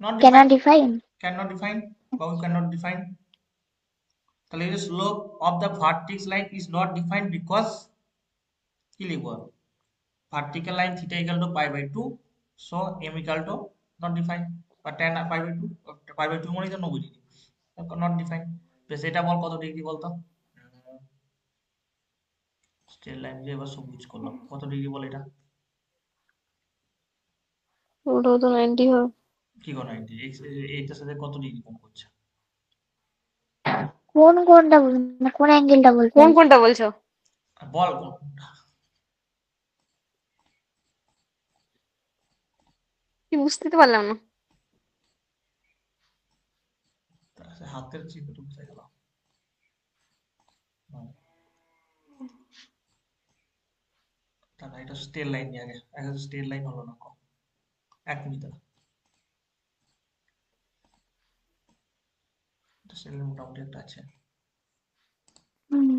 Not define, can't define. Can not define, বাবু ক্যান নট ডিফাইন। তাহলে এই slope of the vertex line is not defined because কি লিখবো? Vertical line theta equal to pi by 2, so m equal to not define, বা tan pi by 2, pi by 2 মানে তো 90 degree, not define. বেশ এটা বল কত ডিগ্রি বলতো? Straight line দিয়ে এবার সবুজ করলাম, কত ডিগ্রি বল এটা? ওটাও তো 90 হবে। কি কোণ 90? এইটার সাথে কত ডিগ্রি কোণ করছে? কোনটা বলছো? কোন অ্যাঙ্গেলটা বলতে কোন চাইছো? কোনটা বলছো? বল কোণটা। কি বুঝতে তো পারলাম না। হাতের চিপে বুঝে গেল। তাহলে এটা স্ট্রেট লাইন নিয়ে আগে, এখন স্ট্রেট লাইন হলো না কম, 1 মিটার। স্ট্রেট লাইন মোটামুটি একটা আছে। হুম,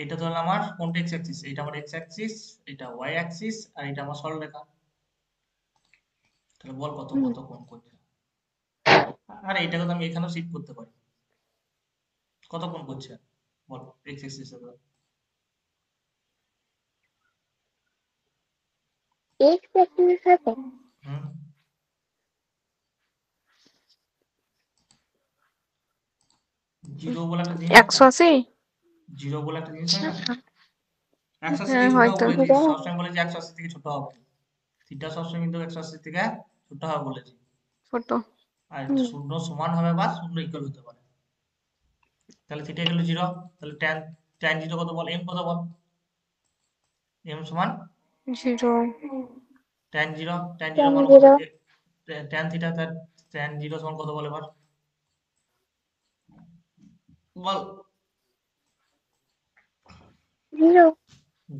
এটা তো হলো আমার কোনটা এক্স অ্যাক্সিস, এটা আমার এক্স অ্যাক্সিস, এটা ওয়াই অ্যাক্সিস, আর এটা আমার সরলরেখা। তাহলে বল কত হুম। কত কোণ করছে? আর এইটাকে তো আমি এখানেও শিফট করতে পারি, কত কোণ করছে বল এক্স অ্যাক্সিস এর উপর? এক্স অ্যাক্সিসের সাথে হুম, 0 বলে একটা জিনিস হয় না? 180। 0 বলে একটা জিনিস হয় না? 180 হ্যাঁ থেকে ছোট হবে হয়তো। বলেছি, এটা সবসময় বলেছি 180 থেকে ছোট হবে। থিটা সবসময় কিন্তু 180 থেকে ছোট হবে বলেছি। ছোট। আর হুম, শূন্য সমান হবে বা শূন্য ইকুয়াল হতে পারে। তাহলে থিটা ইকুয়াল 0, তাহলে tan tan 0 কত বল? m কত বল? m সমান 0 tan 0, tan 0 টেন মান কত? জিরো tan থিটা, তার tan 0 সমান কত বল এবার? বল। জিরো।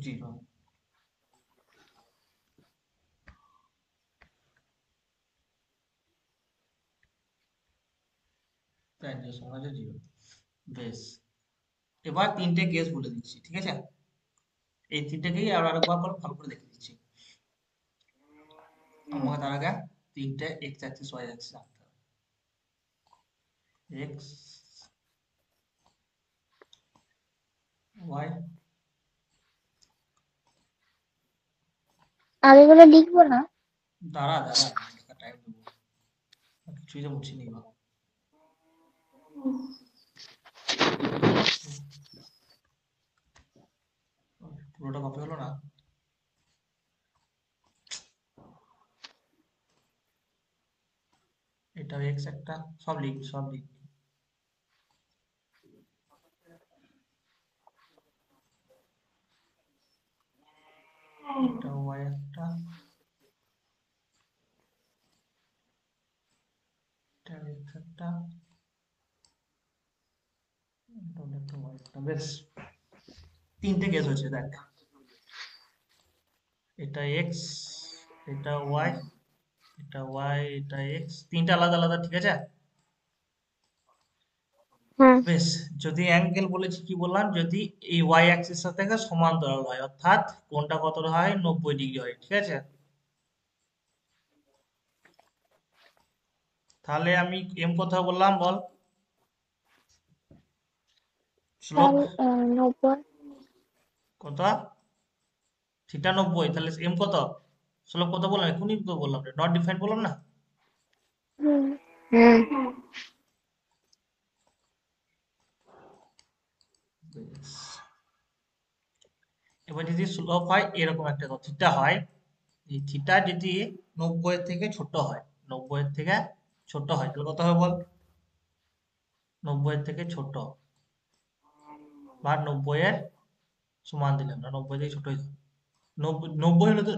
0। tan 0 সমান হচ্ছে 0। বেশ, এবার তিনটে কেস বলে দিচ্ছি, ঠিক আছে? এই তিনটেকেই আর আরেকবার করে ভালো করে দেখে দিচ্ছি। আমাকে তার আগে তিনটে এক্স অ্যাক্সিস ওয়াই অ্যাক্সিস আনতে হবে। এক্স, ওয়াই, আগে করে লিখবো না। দাঁড়া দাঁড়া, টাইম দেবো, কিছুই তো বুঝছি নি বাবা। পুরোটা কপি হলো না। এটা এক্স একটা, সব লিখবি সব লিখবি। এটা ওয়াই একটা, এটা এক্স একটা, এটা একটা ওয়াই একটা। বেশ, তিনটে কেস হচ্ছে দেখ, এটা এক্স, এটা ওয়াই, এটা ওয়াই, এটা এক্স, তিনটা আলাদা আলাদা, ঠিক আছে? হুম বেশ, যদি অ্যাঙ্গেল বলেছি কি বললাম, যদি এই ওয়াই অ্যাক্সিস সাথে সমান্তরাল হয়, অর্থাৎ কোণটা কত হয়? 90 ডিগ্রি হয়, ঠিক আছে? তাহলে আমি এম কথা বললাম বল, স্লোপ তাহলে 90। কত? থিটা 90, তাহলে এম কত? স্লোপ কত বললাম? এখনই তো বললাম, নট ডিফাইন বললাম না? হুম, হুম বেশ, এবার যদি স্লোপ হয় এরকম একটা কথা, থিটা হয়, এই থিটা যদি 90 এর থেকে ছোট হয়, 90 এর থেকে ছোট হয়, তাহলে কত হবে বল? 90 এর থেকে ছোট বা 90 এর সমান দিলাম না, 90 থেকে ছোট হইতে হবে। 90 হলে তো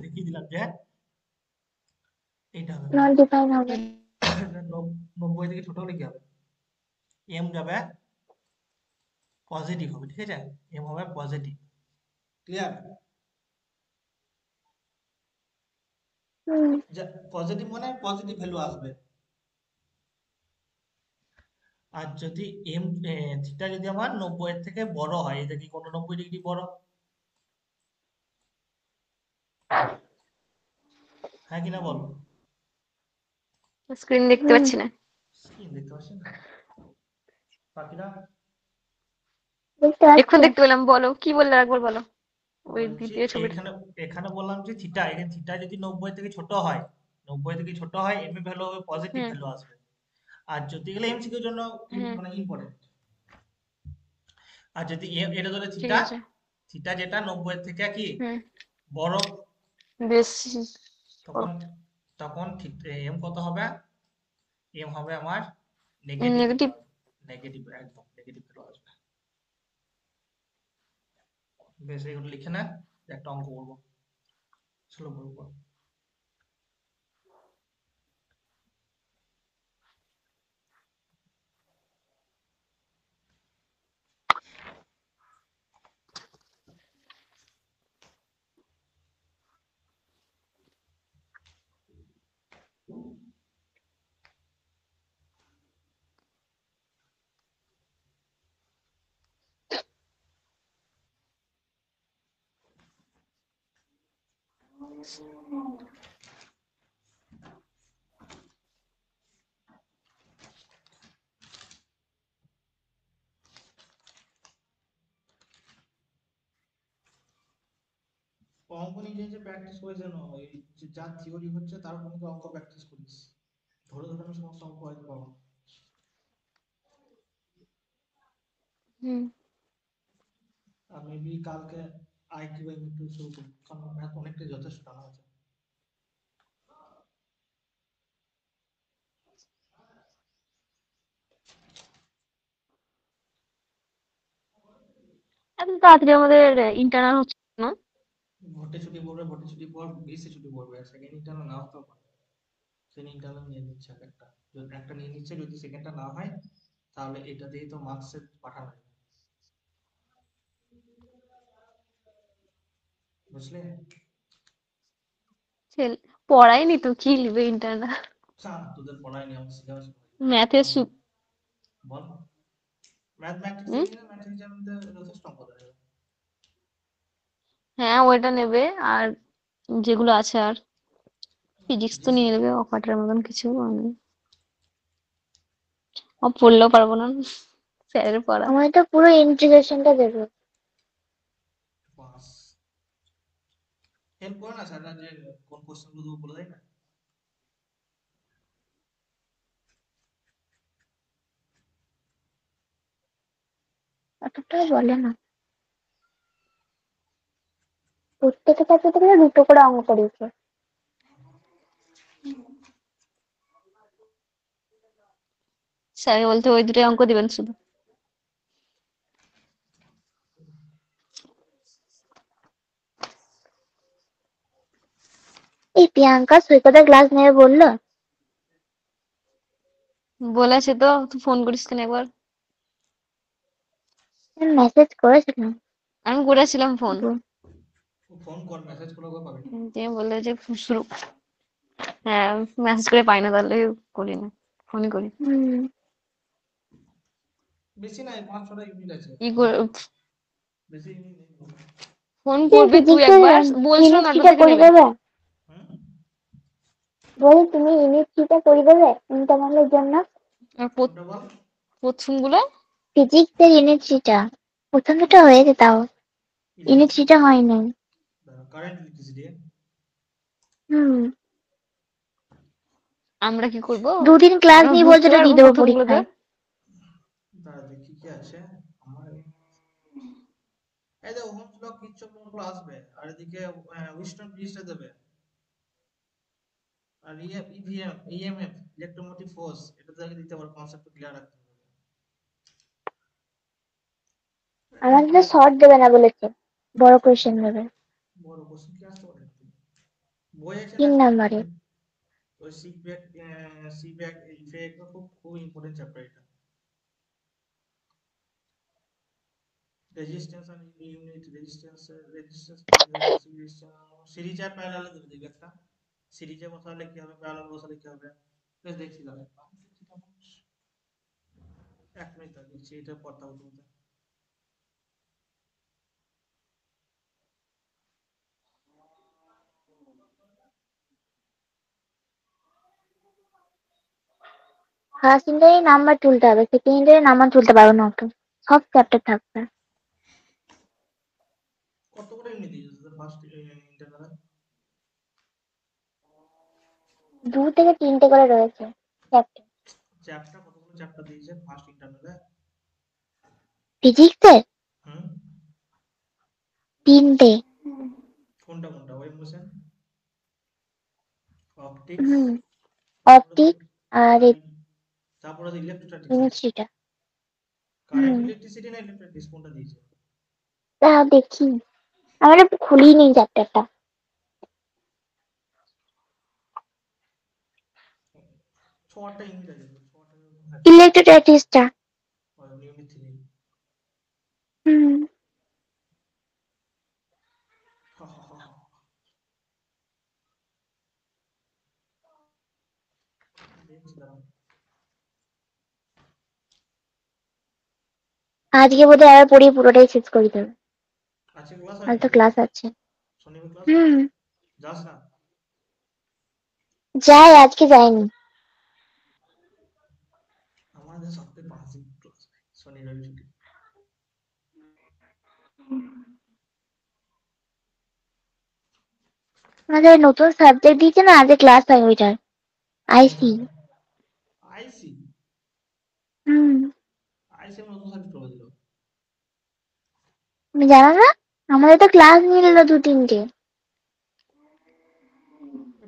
দেখিয়ে দিলাম যে এইটা হবে না। নট ডিফাইন হবে। 90 থেকে ছোট হলে কি হবে? এম যাবে পজিটিভ হবে, ঠিক আছে? এম হবে পজিটিভ। ক্লিয়ার? হুম। পজিটিভ মানে পজিটিভ ভ্যালু আসবে। আর যদি এম থিটা যদি আমার 90 এর থেকে বড় হয়, এটা কি কোনো 90 ডিগ্রি বড়? হ্যাঁ কিনা বল? স্ক্রিন দেখতে হুম। পাচ্ছি না। স্ক্রিন দেখতে পাচ্ছেন না বাকিরা? দেখতে এখন পাচ্ছি। দেখতে পেলাম, বলো কি বললে, একবার বলো ওই বলছি দ্বিতীয় ছবিটা। এখানে এখানে বললাম যে থিটা, এখানে থিটা যদি 90 থেকে ছোট হয়, 90 থেকে ছোট হয়, এম এর ভ্যালু হবে পজিটিভ হুম ভ্যালু আসবে। আর যদি গেলে এমসিকিউর জন্য হুম মানে ইম্পর্টেন্ট। আর যদি এটা ধরে ঠিক থিটা, আছে। থিটা যেটা 90 এর থেকে কি হুম বড়, বেশি বড়। তখন তখন এম কত হবে? এম হবে আমার নেগেটিভ ভ্যালু নেগেটিভ। আসবে। নেগেটিভ, একদম নেগেটিভ ভ্যালু আসবে। বেশ, এগুলো লিখে না, একটা অঙ্ক করবো, চলো বলবো। অঙ্ক নিজে নিজে প্র্যাকটিস করে যেন ওই যা থিওরি হচ্ছে তার উপর কিন্তু অঙ্ক প্র্যাকটিস করিস, ধরে ধরে আমি সমস্ত অঙ্ক হয়তো পাবো। হুম আর মেবি কালকে আইকিউ একটু শুরু করবো, কারণ ম্যাথ অনেকটাই যথেষ্ট টানা আছে। এত তাড়াতাড়ি আমাদের ইন্টারনাল হচ্ছে না? ভর্তি ছুটি পড়বে, ভর্তি ছুটি পর বেশি ছুটি পড়বে, সেকেন্ড ইন্টারনাল না হতেও পারে। সেকেন্ড ইন্টারনাল নিয়ে নিচ্ছে একটা, যদি একটা নিয়ে নিচ্ছে, যদি সেকেন্ডটা না হয় তাহলে এটা দিয়ে তো মার্কসের পাঠানো যাবে, বুঝলে? ছেলে পড়াইনি তো, কি লিখবে ইন্টারনাল? তোদের পড়ায়নি, আমার সিলেবাস। ম্যাথের বল, ম্যাথমেটিক্স হুম দেখি না, ম্যাথমেটিক্স আমাদের যথেষ্ট অঙ্ক দেয়। হ্যাঁ ওইটা নেবে, আর যেগুলো আছে আর ফিজিক্স তো ফিজিক্স নিয়ে নেবে, অকাটার মতন কিছু মানে পড়লেও পারবো না স্যারের পড়া। আমার তো পুরো ইন্টিগ্রেশনটা দেবে। পাস হেল্প করে না স্যাররা, যে কোন কোশ্চেন গুলো বলে দেয় না? এতটা বলে না। প্রত্যেকের কাছে থেকে দুটো করে অঙ্ক করিয়েছে। স্যারকে বলতে ওই দুটোই অঙ্ক দিবেন শুধু। এই প্রিয়াঙ্কা সৈকতের ক্লাস নেবে বললো। বলেছে তো, তুই ফোন করিস কেন একবার? মেসেজ করেছিলাম। আমি করেছিলাম ফোন, ফোন কর, মেসেজ করে পাবি না। দিয়ে বললে যে শুরু। হ্যাঁ মেসেজ করে পাই না, তাহলে করি না, ফোনই করি। হুম। বেশি নাই, 5-6টা ইউনিট আছে, ই করে- বেশি ইউনিট নেই। ফোন তুমি করবি তুই ফিজিক্সের একবার, বলছিল ইউনিট নটা থ্রিটা থেকে করে নেবে। দেবে? হুম? বলি তুমি ইউনিট থ্রিটা করে দেবে ইন্টারনালের জন্য? আর কোনটা বল? প্রথম গুলো ফিজিক্সের ইউনিট থ্রিটা প্রথম দুটো হয়েছে, তাও ইউনিট থ্রিটা হয়নি। Current electricity. হুম। আমরা কি করব? দুদিন ক্লাস আমরা নিয়ে বলছে বুঝতে ওটা পারবো দিয়ে দেবো প্রথম গুলোতে। পরীক্ষায়। দাঁড়া দেখি কি আছে আমার। এই যে ওহমস ল, কিরচফ ল গুলো আসবে, আর এদিকে উইস্টন ব্রিজটা দেবে, আর ইভিএম ইএমএফ ইলেকট্রোমোটিভ ফোর্স, এটা তো আগে দিতে পারো, কনসেপ্ট ক্লিয়ার রাখতে হবে। আমাদের তো শর্ট দেবে না বলেছে, বড় কোয়েশ্চেন দেবে বড় কোশ্চেন কি আসতে পারে বই আছে না 3 নম্বরে। ওই সিব্যাক ইফেক্ট খুব খুব ইম্পর্টেন্ট চ্যাপ্টার এটা। Resistance R unit resistance series are parallel দেবে দেখবে একটা সিরিজে বসালে কি হবে প্যারালাল বসালে কি হবে বেশ দেখছি দাঁড়া 1 মিনিট দেখছি এটা পড়তে হবে তোমাদের। ফার্স্ট ইন্টারে নাম্বার তুলতে হবে, সেকেন্ড ইন্টারে নাম্বার তুলতে পারবে না অত, সব চ্যাপ্টার থাকবে। কত করে ইউনিট দিয়েছে তোদের ফার্স্ট ইন্টারনাল? 2 থেকে 3টে করে রয়েছে চ্যাপ্টার। চ্যাপ্টার কতগুলো চ্যাপ্টার দিয়েছে ফার্স্ট ইন্টারনালে? ফিজিক্সে হুম 3টে। কোনটা কোনটা ওয়েভ মোশন অপটিক্স হুম, তারপরে অপটিক আর তারপরে ইলেকট্রোস্ট্যাটিক্স দিয়েছে। কেমিস্ট্রিটা। কারেন্ট হুম, ইলেকট্রিসিটি না ইলেকট্রিক কোনটা দিয়েছে? তা দেখি, আমার খুলিই নেই চ্যাপ্টারটা। ছটা ইউনিট আছে তো ছটা থাকে ইলেকট্রোস্ট্যাটিক্সটা। ইউনিট 3। হুম, দেখছি দাঁড়াও। আজকে বোধহয় আবার পড়িয়ে পুরোটাই শেষ করে দেবে। আজকে ক্লাস হয় কাল তো নাকি? ক্লাস আছে। শনিবার ক্লাস হয়? হুম, যাস না? যাই, আজকে যাইনি। আমাদের সপ্তাহে 5 দিন ক্লাস হয়, শনি রবি ছুটি। আমাদের নতুন সাবজেক্ট দিয়েছে না, আজকে ক্লাস হয় ওইটার, কোন আইসি। সাবজেক্ট? আইসি? হুম, আইসি এর নতুন সাবজেক্ট করে দিল? তুমি জানো না? আমাদের তো ক্লাস নিয়ে নিল 2-3টে।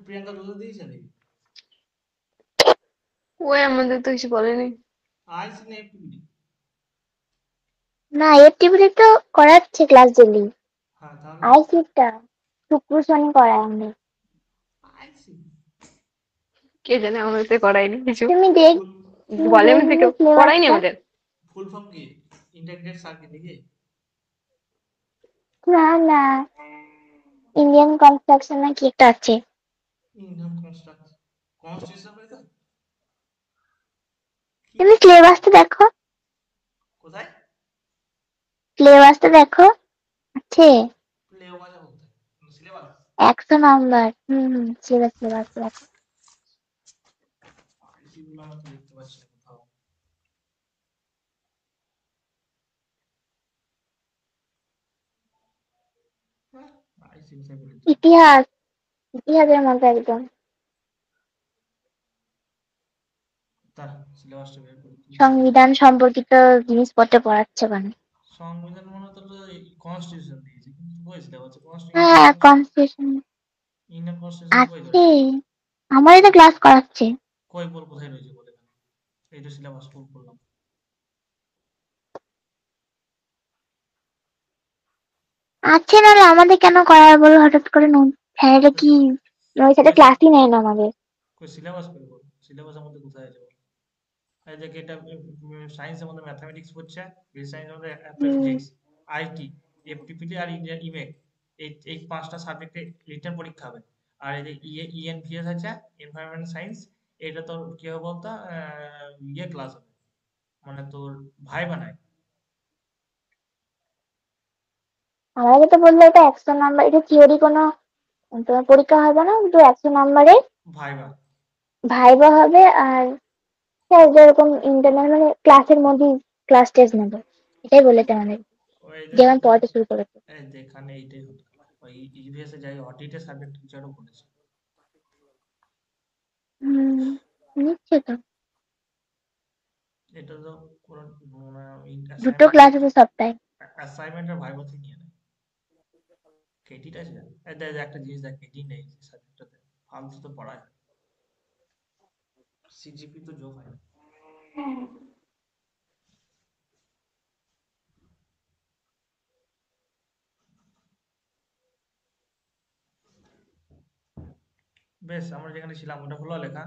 প্রিয়াঙ্কা তোদের দিয়েছে নাকি? ওই আমাদের তো কিছু বলেনি। আইসি না এফটিপিটি? না, এফটিপিটি তো করাচ্ছে ক্লাস ডেলি। হ্যাঁ তাহলে আইসিটা শুক্র শনি করায় আমাদের। আইসি কে জানে, আমাদের তো করায়নি কিছু। তুমি দেখ, তুমি বলেনি তো দেখবে কেউ, করায়নি সিলেবাসটা। আমাদের। ফুল ফর্ম কি? ইন্টিগ্রেটেড সার্কিট নাকি? না না, ইন্ডিয়ান কনস্ট্রাকশন না কি একটা আছে। ইন্ডিয়ান কনস্টিটিউশন তো কি তুমি সিলেবাসটা দেখো, কোথায়? সিলেবাসটা দেখো, আছে লেওয়া যা বলতে সিলেবাস 100 নম্বর। হুম, সিলেবাস দেখো। আইসি গুলো আমরা তো দেখতে পাচ্ছি না কোথাও। হ্যাঁ আইসি বিষয় বলেছে ইতিহাস, ইতিহাসের মধ্যে একদম তার সিলেবাসটা বের করে কি বলছে? সংবিধান সম্পর্কিত জিনিসপত্র পড়াচ্ছে ওখানে। সংবিধান মনে তো কনস্টিটিউশন দিয়েছে কিন্তু বই সিলেবাস হ্যাঁ, কনস্টিটিউশন ইন্ডিয়ান কনস্টিটিউশন কই আছে, রয়েছে? আমারই তো ক্লাস করাচ্ছে। কই বল কোথায় রয়েছে বলে এখানে এই তো সিলেবাস ফুল করলাম। আছে, নাহলে আমাদের কেন করায় বলো হঠাৎ করে? স্যারেরা কই কি ওই সাথে কই ক্লাসই নেয় না আমাদের। কই সিলেবাস কই বল সিলেবাসের মধ্যে কোথায় আছে বল? এই যে এটা সায়েন্সের মধ্যে ম্যাথমেটিক্স পড়ছে, ফিজিক্স সায়েন্সের মধ্যে অ্যাপ্লাই হুম, ফিজিক্স, আইটি, এফটিপিটি আর ইন্ডিয়ান ইমেক, এই 5টা সাবজেক্টে রিটেন পরীক্ষা হবে। আর এই যে ইএনভিএস আছে এনভায়রনমেন্ট সায়েন্স, এটা তোর কি হবে বলতো ক্লাস হবে মানে তোর ভাই বানায় আমাদেরকে তো বললো এটা 100 নম্বর, এটা থিওরি কোনো তোমার পরীক্ষা হবে না, কিন্তু 100 নম্বরে ভাইবা। ভাইবা হবে। আর স্যার যেরকম ইন্টারনাল মানে ক্লাসের মধ্যেই ক্লাস টেস্ট নেবে, এটাই বলেছে আমাদের, ওই যে যেমন তোদের পড়াতে শুরু করেছে। এই যেখানে এইটাই হতো ওই ইভিএস এ যাই অডিটের সাবজেক্ট টিচারও করেছে। হুম, নিচ্ছে তো, এটা তো কোনো দুটো ক্লাস আছে সপ্তাহে। অ্যাসাইনমেন্টের ভাইভাতে নিয়ে নেয়। ক্রেডিট আছে? এই দেখ একটা জিনিস দেখ ক্রেডিট নেই সাবজেক্টটাতে, ফালতু তো পড়ায়, সিজিপি তো যোগ হয় না। বেশ, আমরা যেখানে ছিলাম ওটা হলো লেখা।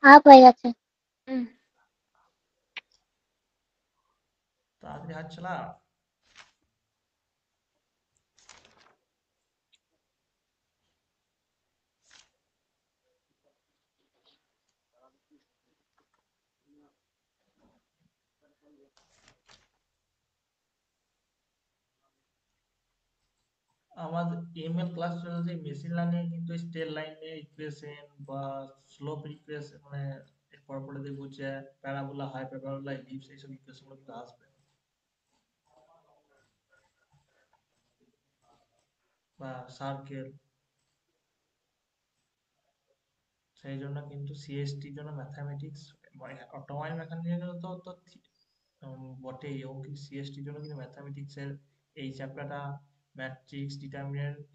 হাফ হয়ে গেছে। হুম, তাড়াতাড়ি হাত চালা। আমাদের এমএল ক্লাস চলছে মেশিন লার্নিং, কিন্তু স্টেট লাইনে ইকুয়েশন বা স্লোপ ইকুয়েশন, মানে এরপর পরে দেখবো যে প্যারাবোলা, হাই প্যারাবোলা, ইলিপস, এইসব ইকুয়েশন গুলো কিন্তু আসবে, বা সার্কেল। সেই জন্য কিন্তু সিএসটির জন্য ম্যাথামেটিক্স, অটোমোবাইল মেকানিক্যাল তো বটেই, এবং কিন্তু সিএসটির জন্য কিন্তু ম্যাথামেটিক্স এর এই চ্যাপ্টারটা, matrix, determinant,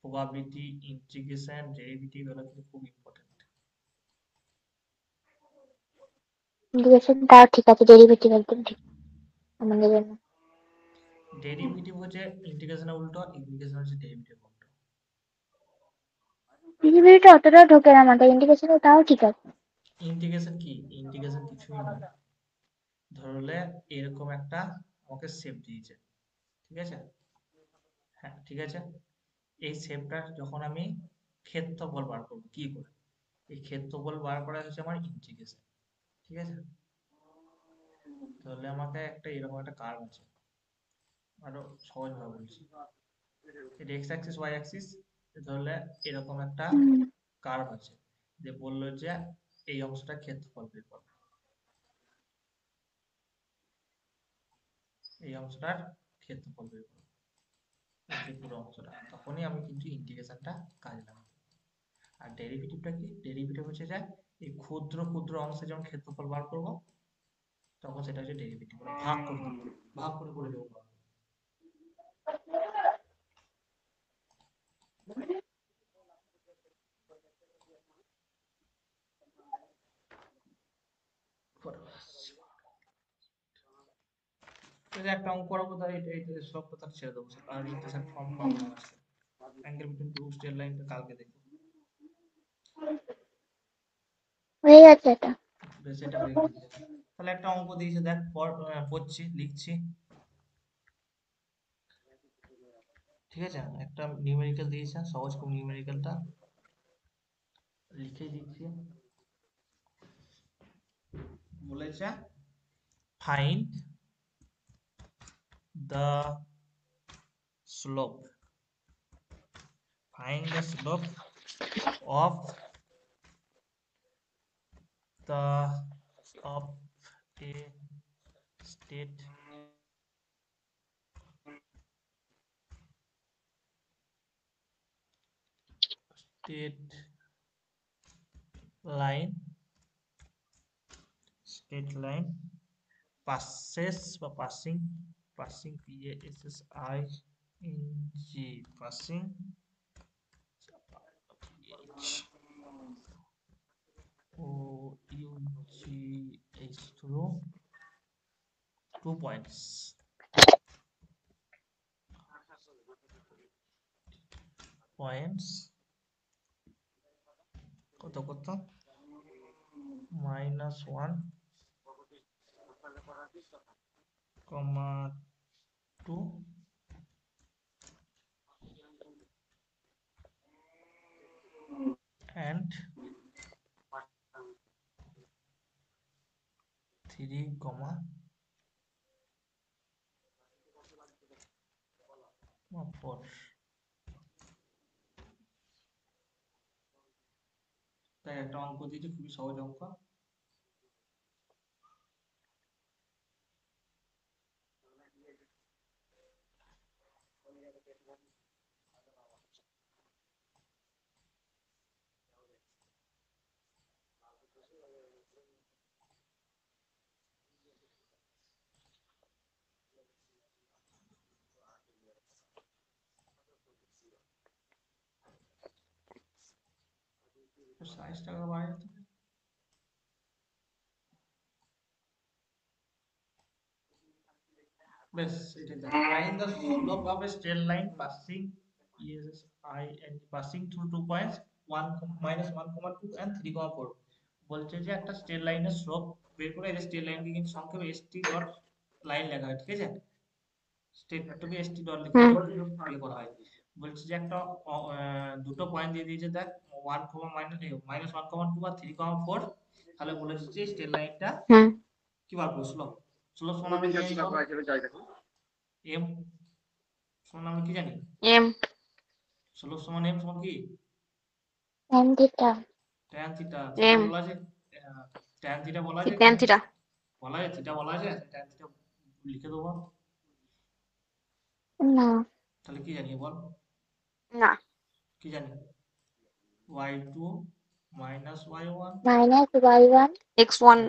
probability, integration, derivative, এগুলো কিন্তু খুব ইম্পর্টেন্ট। ইন্টিগ্রেশন তাও ঠিক আছে, ডেরিভেটিভ একদম ঠিক আমাদের জন্য। ডেরিভেটিভ হচ্ছে ইন্টিগ্রেশনের উল্টো, ইন্টিগ্রেশন হচ্ছে ডেরিভেটিভ উল্টো। ডেরিভেটিভটা অতটাও ঢোকে না মাথায়, ইন্টিগ্রেশন তাও ঠিক আছে। ইন্টিগ্রেশন কি? ইন্টিগ্রেশন কিছুই নয়। ধরলে এরকম একটা আমাকে শেপ দিয়েছে, ঠিক আছে? হ্যাঁ, ঠিক আছে। এই শেপটার যখন আমি ক্ষেত্রফল বার করবো কি করে, এই ক্ষেত্রফল বার করা হচ্ছে আমার ইন্টিগ্রেশন, ঠিক আছে? তাহলে আমাকে একটা এরকম একটা কার্ভ আছে, আরো সহজ ভাবে বলছি, এটা এক্স অ্যাক্সিস ওয়াই অ্যাক্সিস, ধরলে এরকম একটা হুম, কার্ভ আছে, যে বললো যে এই অংশটা ক্ষেত্রফল বের করো, এই অংশটার ক্ষেত্রফল বের করো, এই যে পুরো অংশটা, তখনই আমি কিন্তু ইন্টিগ্রেশনটা কাজে লাগাবো। আর ডেরিভেটিভটা কি? ডেরিভেটিভ হচ্ছে যে এই ক্ষুদ্র ক্ষুদ্র অংশে যখন ক্ষেত্রফল বার করব, তখন সেটা হচ্ছে ডেরিভেটিভ, ভাগ করে দেবো, ভাগ করে করে দেবো। এই যে একটা অঙ্ক করাবো, তাই এটা সব কথা ছেড়ে দেবো, আর ইন্টারসেক্ট ফর্ম পাবো না আজকে। অ্যাঙ্গেল বিটুইন টু স্ট্রেট লাইনটা কালকে দেখবো। হয়ে গেছে এটা। বেশ, এটা হয়ে গেছে। তাহলে একটা অঙ্ক দিয়েছে দেখ, পড়ছি, লিখছি, ঠিক আছে? একটা নিউমেরিক্যাল দিয়েছে, সহজ খুব নিউমেরিক্যালটা, লিখে দিচ্ছি। বলেছে find the slope, find the slope of the of a state state line, state line passes বা passing, passing p a s s i n g, passing h o u g h through 2 points, points কত কত, -1, 2, and 3, 4। তাই একটা অঙ্ক দিয়েছে, খুবই সহজ অঙ্ক। সাইজটা বাড়াতে হবে। বেশ, এটা দেখ, find the slope of a straight line passing passing through 2 points 1, minus 1, 2 and 3, 4। বলছে যে একটা স্ট্রেট লাইনের স্লোপ বের করে, এই স্ট্রেট লাইনকে কিন্তু সংক্ষেপে এসটি ডট লাইন লেখা হয়, ঠিক আছে? স্টেটটাকে এসটি ডট লিখে হুম ইয়ে করা হয়। বলছে যে একটা দুটো পয়েন্ট দিয়ে দিয়েছে দেখ, 1, মাইনাস 1, 2 আর 3, 4। তাহলে বলেছে যে স্ট্রেট লাইনটা হুম কি বার করবো, স্লোপ। স্লোপ সমান আমি কি জানি বল? এম সমান আমি কি জানি? এম স্লোপ সমান এম সমান কি? tan theta, tan theta. Theta m বলা আছে, ট্যান থিটা বলা আছে ট্যান এখানে? থিটা বলা আছে, থিটা বলা আছে, ট্যান থিটা লিখে দেবো। না, তাহলে কি জানি বল? না কি জানি? y2 minus y1 minus y1 x1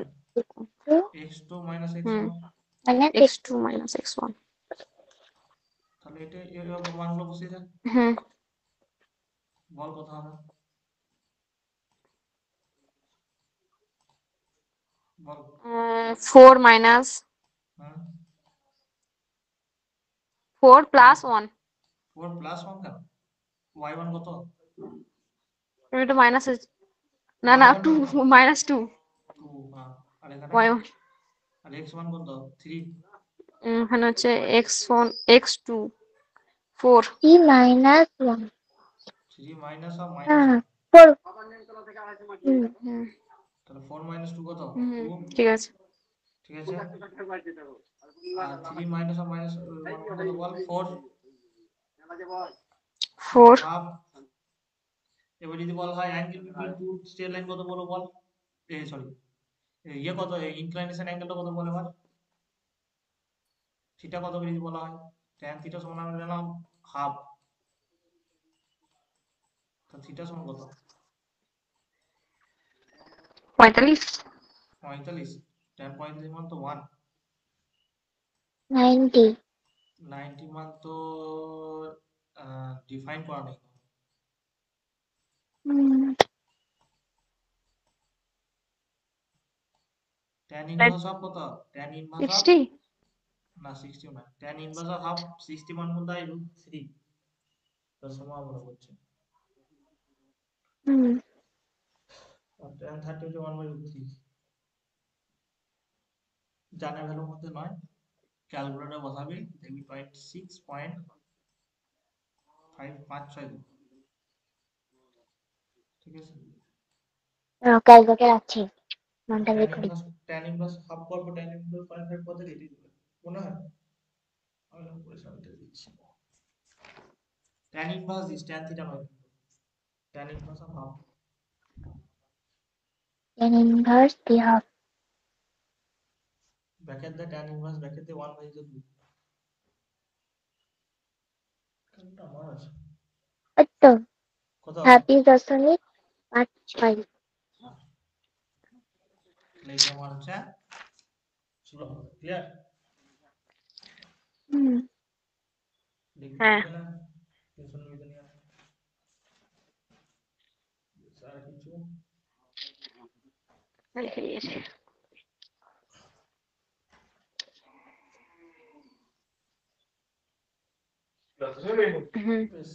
to x2 minus hmm x1। minus x2 minus x1 তাহলে এটা এর মানগুলো বসিয়ে দেয়, হুম বল কত হবে, বল। 4 মাইনাস হ্যাঁ, 4 প্লাস 1 4 প্লাস 1 কেন? y1 কত? এটা মাইনাস না না y1 2 কত? মাইনাস 2 2। হ্যাঁ, আর এখানে? y1 আর x1 কত? 3। এখানে হচ্ছে x1 x2 4 t minus 1 3 minus আর মাইনাস হ্যাঁ 1। 4 হুম হুম তাহলে 4 মাইনাস 2 কত? হুম 2। ঠিক আছে ঠিক আছে। আর 3 মাইনাস আর মাইনাস কত বল? 4। 4 হাফ। এবার যদি বলা হয় angle between two straight line কত বলো বল? সরি, ইয়ে কত, ইনক্লাইনেশন অ্যাঙ্গেলটা কত বল এবার? থিটা কত করে যদি বলা হয়? ট্যান থিটা সমান আমরা জানলাম হাফ। তো থিটা সমান কত? 45 45। ট্যান 45 মান তো 1। 90 90 মান তো ডিফাইন করা নেই। হুম ট্যান ইনভার্স অফ কত? ট্যান ইনভার্স অফ 60 না 60 না, ট্যান ইনভার্স অফ হাফ 60 মান কোনটা? √3। তার সমান আমরা বলছি। হুম আর ট্যান 30 হচ্ছে 1/√3। জানা ভ্যালুর মধ্যে নয়, ক্যালকুলেটর বসাবি দেখবি 26.556। ঠিক আছে। ক্যালকুলেটর আছে মনটা বের ট্যান করি ইনভার্স, ট্যান ইনভার্স হাফ করবো, ট্যান ইনভার্স 0.5 কত রেডি দেবে মনে হয়? আমি না করে সামনে দিচ্ছি। Tan inverse this, tan theta নয় কিন্তু, tan inverse of half. tan inverse the half bracket দে ট্যান ইনভার্স, ব্র্যাকেট দে 1/2। কোনটা আমার আছে? তো কত? 30.55 তাহলে এটা আমার হচ্ছে 16। ক্লিয়ার? হুম লিখতে হ্যাঁ হবে না, টেনশন নিতে নিয়ে আর কিছু। লিখে দিয়েছি হুম বেশ,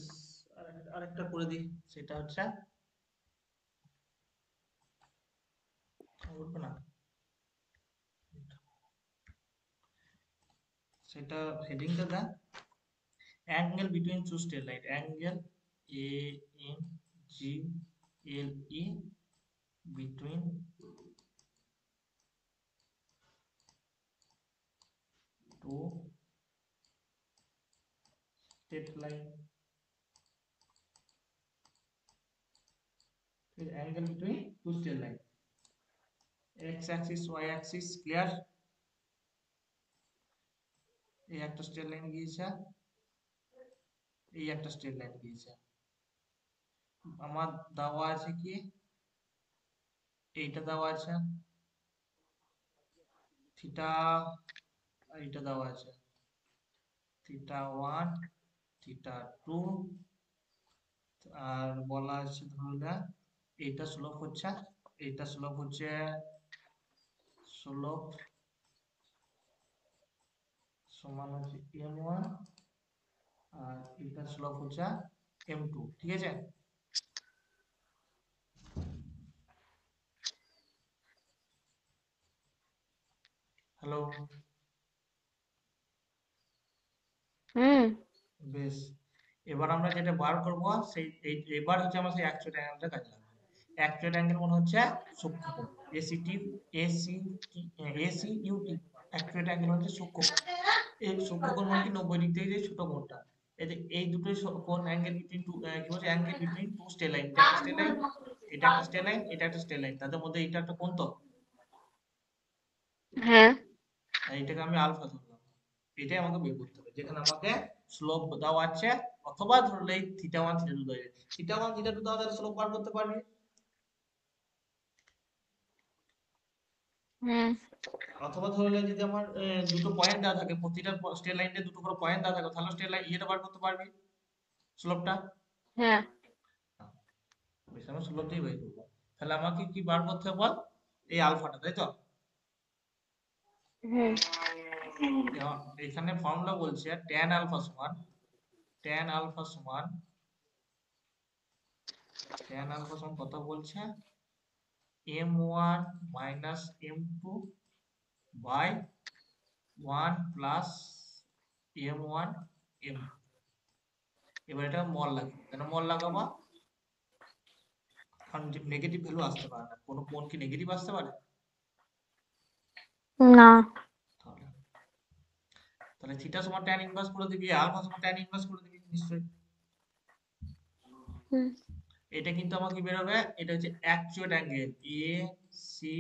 আরেকটা করে দিই, সেটা হচ্ছে উঠবে না, সেটা হেডিংটা then, angle between two straight line, angle ANGLE between two straight line, angle between two straight line, X axis Y axis. Clear? এই একটা স্ট্রেট লাইন গিয়েছে, এই একটা স্ট্রেট লাইন গিয়েছে। আমার দেওয়া আছে কি, এইটা দেওয়া আছে থিটা, এইটা দেওয়া আছে θ1, θ2, আর বলা আছে ধরলে এইটা স্লোপ হচ্ছে, এইটা স্লোপ হচ্ছে স্লোপ সমান হচ্ছে m1 আর এটার স্লোপ হচ্ছে m2, ঠিক আছে? হ্যালো, হুম। বেশ। এবার আমরা যেটা বার করব সেই এবার হচ্ছে আমরা সেই অ্যাকচুয়াল অ্যাঙ্গেলটা কাজে লাগাবো। অ্যাকচুয়াল অ্যাঙ্গেল মানে হচ্ছে সূক্ষ্মকোণ, ACT, AC, AC UT. Actual angle হচ্ছে সূক্ষ্মকোণ। এই সূক্ষ্মকোণ মানে কি 90 ডিগ্রি থেকে যে ছোট কোণটা। এই যে এই দুটোই কোণ, অ্যাঙ্গেল বিটুইন টু, কি বলছে, angle between two straight line. এটা একটা স্ট্রেট লাইন, এটা একটা স্ট্রেট লাইন, এটা একটা স্ট্রেট লাইন, তাদের মধ্যে এটা একটা কোণ তো। হ্যাঁ। আর এটাকে আমি আলফা ধরলাম। এটাই আমাকে বের করতে হবে, যেখানে আমাকে স্লোপ দেওয়া আছে, অথবা ধরলে থিটা ওয়ান থিটা টু দেওয়া আছে। থিটা ওয়ান থিটা টু দেওয়া, তাহলে স্লোপ বার করতে পারবি। হুম। অথবা ধরলে যদি আমার দুটো পয়েন্ট দেওয়া থাকে, প্রতিটা স্ট্রেট লাইনে দুটো করে পয়েন্ট দেওয়া থাকে, তাহলে স্ট্রেট লাইন ইয়েটা বার করতে পারবি, স্লোপটা। হ্যাঁ। বেশ, আমরা স্লোপ দিয়ে বের করবো। তাহলে আমাকে কি বার করতে হবে বল? এই আলফাটা, তাই তো? হুম। এখানে ফর্মুলা বলছে tan আলফা সমান, tan আলফা সমান, tan আলফা সমান কত বলছে? m1 minus m2 by 1 plus m1 m। এবার এটা মল লাগাবো। কেন মল লাগাবো? কারণ নেগেটিভ ভ্যালু আসতে পারে না। কোনো কোণ কি নেগেটিভ আসতে পারে? না। তাহলে তাহলে থিটা সমান tan ইনভার্স করে দিবি, আলফা সমান tan ইনভার্স করে দিবি নিশ্চয়ই। হুম। এটা কিন্তু আমাকে কি বেরোবে? এটা হচ্ছে actual angle A C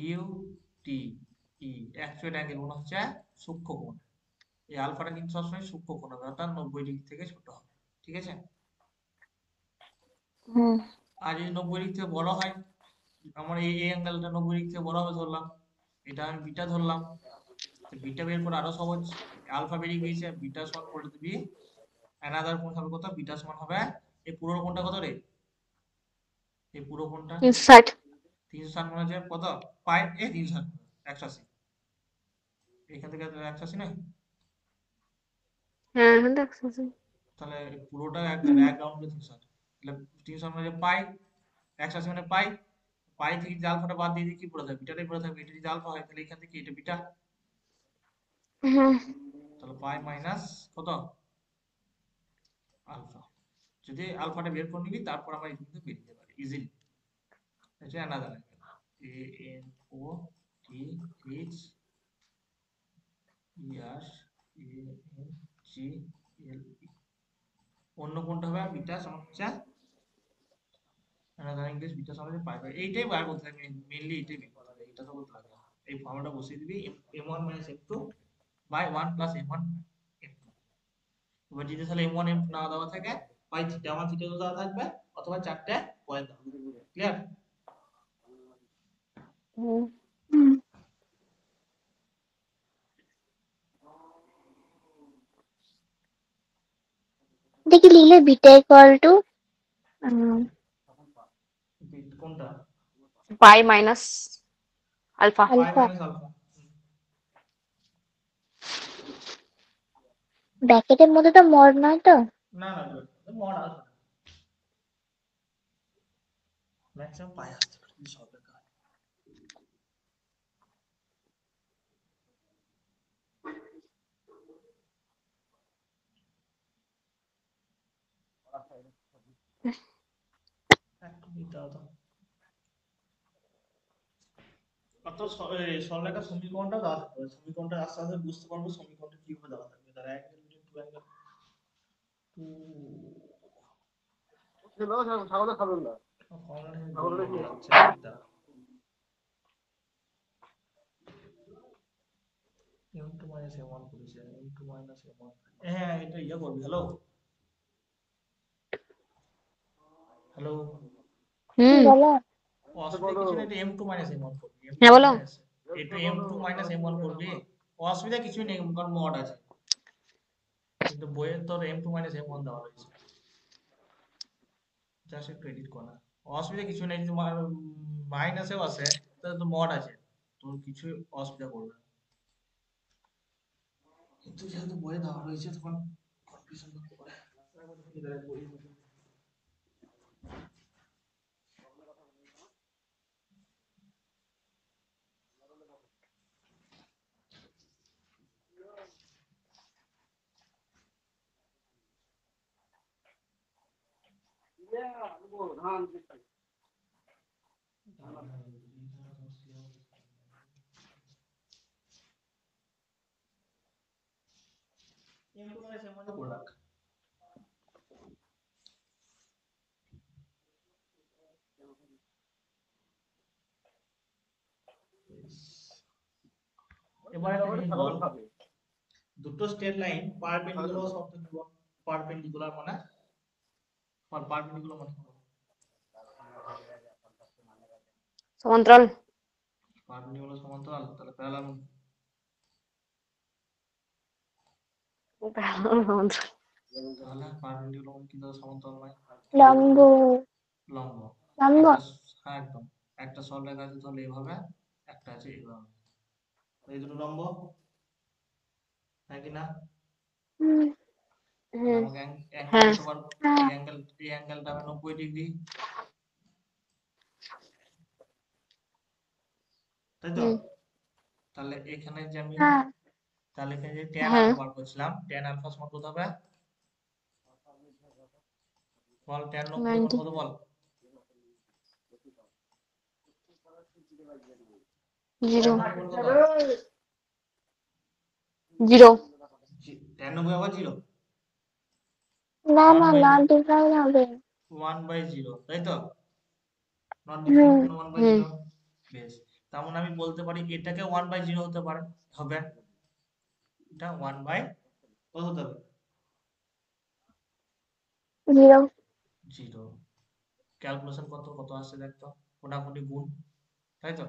U T E. Actual angle মনে হচ্ছে সূক্ষ্মকোণ। এই আলফাটা কিন্তু সবসময় সূক্ষ্মকোণ হবে, অর্থাৎ 90 ডিগ্রি থেকে ছোট হবে, ঠিক আছে? হুম। আর যদি 90 ডিগ্রি থেকে বড় হয়, আমার এই অ্যাঙ্গেলটা 90 ডিগ্রি থেকে বড় হবে ধরলাম, এটা আমি বিটা ধরলাম। তো বিটা বের করা আরো সহজ। আলফা বেরিয়ে গিয়েছে, বিটা সমান করে দিবি অ্যানাদার কোণ হবে কত? বিটা সমান হবে, এই পুরো কোণটা কত রে? এই পুরো কোণটা ইনসাইড। 360 মনে হচ্ছে কত? পাই এ 360, 180। এখান থেকে 180 নয়? হ্যাঁ, এখান থেকে access তাহলে পুরোটা এক এক রাউন্ডে 360। তাহলে 360 মানে পাই, 180 মানে পাই। পাই থেকে যদি আলফাটা বাদ দিয়ে দিই, কি পড়ে থাকবে? বিটাটাই পড়ে থাকবে। এটা যদি আলফা হয়, তাহলে এখান থেকে এটা বিটা। হুম। তাহলে পাই মাইনাস কত? আলফা। যদি আলফাটা বের করে নিবি, তারপর আমরা এটা কিন্তু বের দিতে পারি ইজিলি। এটা another angle, A N O T H E R A N G L E. অন্য কোনটা হবে? বিটা সমান হচ্ছে অ্যানাদার অ্যাঙ্গেল বিটা সমান হচ্ছে পাই বাই। এইটাই বার করতে হবে, মেইনলি এইটাই বের করতে হবে। এটা তো বলতে লাগে না। এই ফর্মুলাটা বসিয়ে দিবি, m1 minus m2 by 1 plus m1 m2। এবার যদি তাহলে m1 m2 না দেওয়া থাকে, বাই থিটা 1 থিটা 2 দেওয়া থাকবে, অথবা চারটে পয়েন্ট দেওয়া থাকবে। ক্লিয়ার? হুম। দেখি লিখলে বিটা ইকুয়াল টু কোনটা? Pi minus alpha. Pi alpha. Minus alpha. ব্র্যাকেটের মধ্যে তো মড নয় তো? না না, মড আলফা। ম্যাক্সিমাম পাই আসতে পারে, কিন্তু সব লেখা হয়। এক মিনিট দাও তো। অত সরলরেখার সমীকরণটা দেওয়া থাকবে। সমীকরণটা আস্তে আস্তে বুঝতে পারবো সমীকরণটা কিভাবে দেওয়া থাকবে। তার angle between two angle two, ফর্মুলাটা আমি বলবো হচ্ছে থিটা m2 মাইনাস m1 করেছে, m2 মাইনাস m1। হ্যাঁ, এটা ইয়ে করবি। হ্যালো হ্যালো, হুম। বলো। অসুবিধা কিছু নেই, এটা m2 মাইনাস m1 করবি। m2 হ্যাঁ, বলো। মাইনাস, এটা m2 মাইনাস m1 করবি। অসুবিধা কিছুই নেই, কারণ মড আছে। কিন্তু বইয়ে তোর m2 মাইনাস m1 দেওয়া রয়েছে, জাস্ট একটু এডিট কর না। অসুবিধা কিছু নেই, তোমার মাইনাসেও আছে, তাহলে তো মড আছে, তোর কিছু অসুবিধা করবে না। কিন্তু যেহেতু বইয়ে দেওয়া রয়েছে তখন কনফিউশন করতে পারে। এবার একটা জিনিস বল, দুটো স্ট্রেট লাইন পারপেন্ডিকুলার শব্দ কি বল? পারপেন্ডিকুলার মানে পারপেন্ডিকুলার মানে কি বল? সমান্তরাল। পারপেন্ডিকুলার সমান্তরাল, তাহলে প্যারালাল সমান্তরাল। তাহলে পারপেন্ডিকুলার মানে কি, তাহলে সমান্তরাল নয়, লম্ব। লম্ব। লম্ব। হ্যাঁ একদম, একটা সরলরেখা আছে তাহলে এইভাবে, একটা আছে এইভাবে, এই দুটো লম্ব, হ্যাঁ কি না? হুম। তাহলে হুম। আমাকে অ্যাঙ্গেল হ্যাঁ। কত বার, হ্যাঁ। এই অ্যাঙ্গেলটা হবে 90 ডিগ্রি, তাই তো? হুম। তাহলে এখানে যে আমি, হ্যাঁ। তাহলে এখানে যে ট্যান হ্যাঁ। আলফা বার করছিলাম, ট্যান আলফা সমান কত হবে বল? ট্যান 90 সমান 90। কত বল? 0। ট্যান 90 সমান কত? 0। ট্যান 90 আবার 0, না, 1 না, বাই নট ডিফারেন্ট হবে। 1/0, তাই তো? Not hmm. ডিফারেন্ট মানে 1 বাই হুম। 0। বেশ, তার মানে আমি বলতে পারি এটাকে 1/0 হতে পারে, হবে, এটা 1 বাই কত হতে হবে? 0। 0। ক্যালকুলেশন কত কত আসছে দেখ তো, কোনাকুনি গুণ, তাই তো?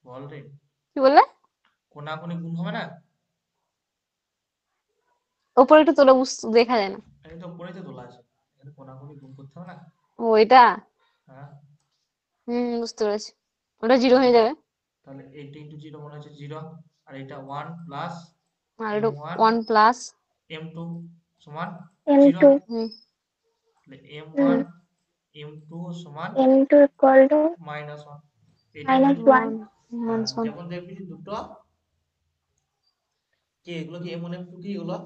বল রে, কি বললে? কোনাকুনি গুণ হবে না? ওপরে একটু তোলা, দেখা যায় না। এই তো উপরেই তো তোলা আছে, এখানে কোনাকুনি গুণ করতে হবে না? ও এটা। হ্যাঁ, বুঝতে পেরেছি। ওটা 0 হয়ে যাবে। তাহলে 80 ইন্টু 0 মনে হচ্ছে 0, আর এটা 1 প্লাস আর এম একটু ওয়ান 1 প্লাস। এম টু সমান 0, M2। হুম। তাহলে এম হুম। ওয়ান এম টু সমান M2 equal to -1। এটা যদি, -1। minus 1। যেমন দেখবি যে দুটো কি, এগুলো কি এম ওয়ান এম টু কি এগুলো?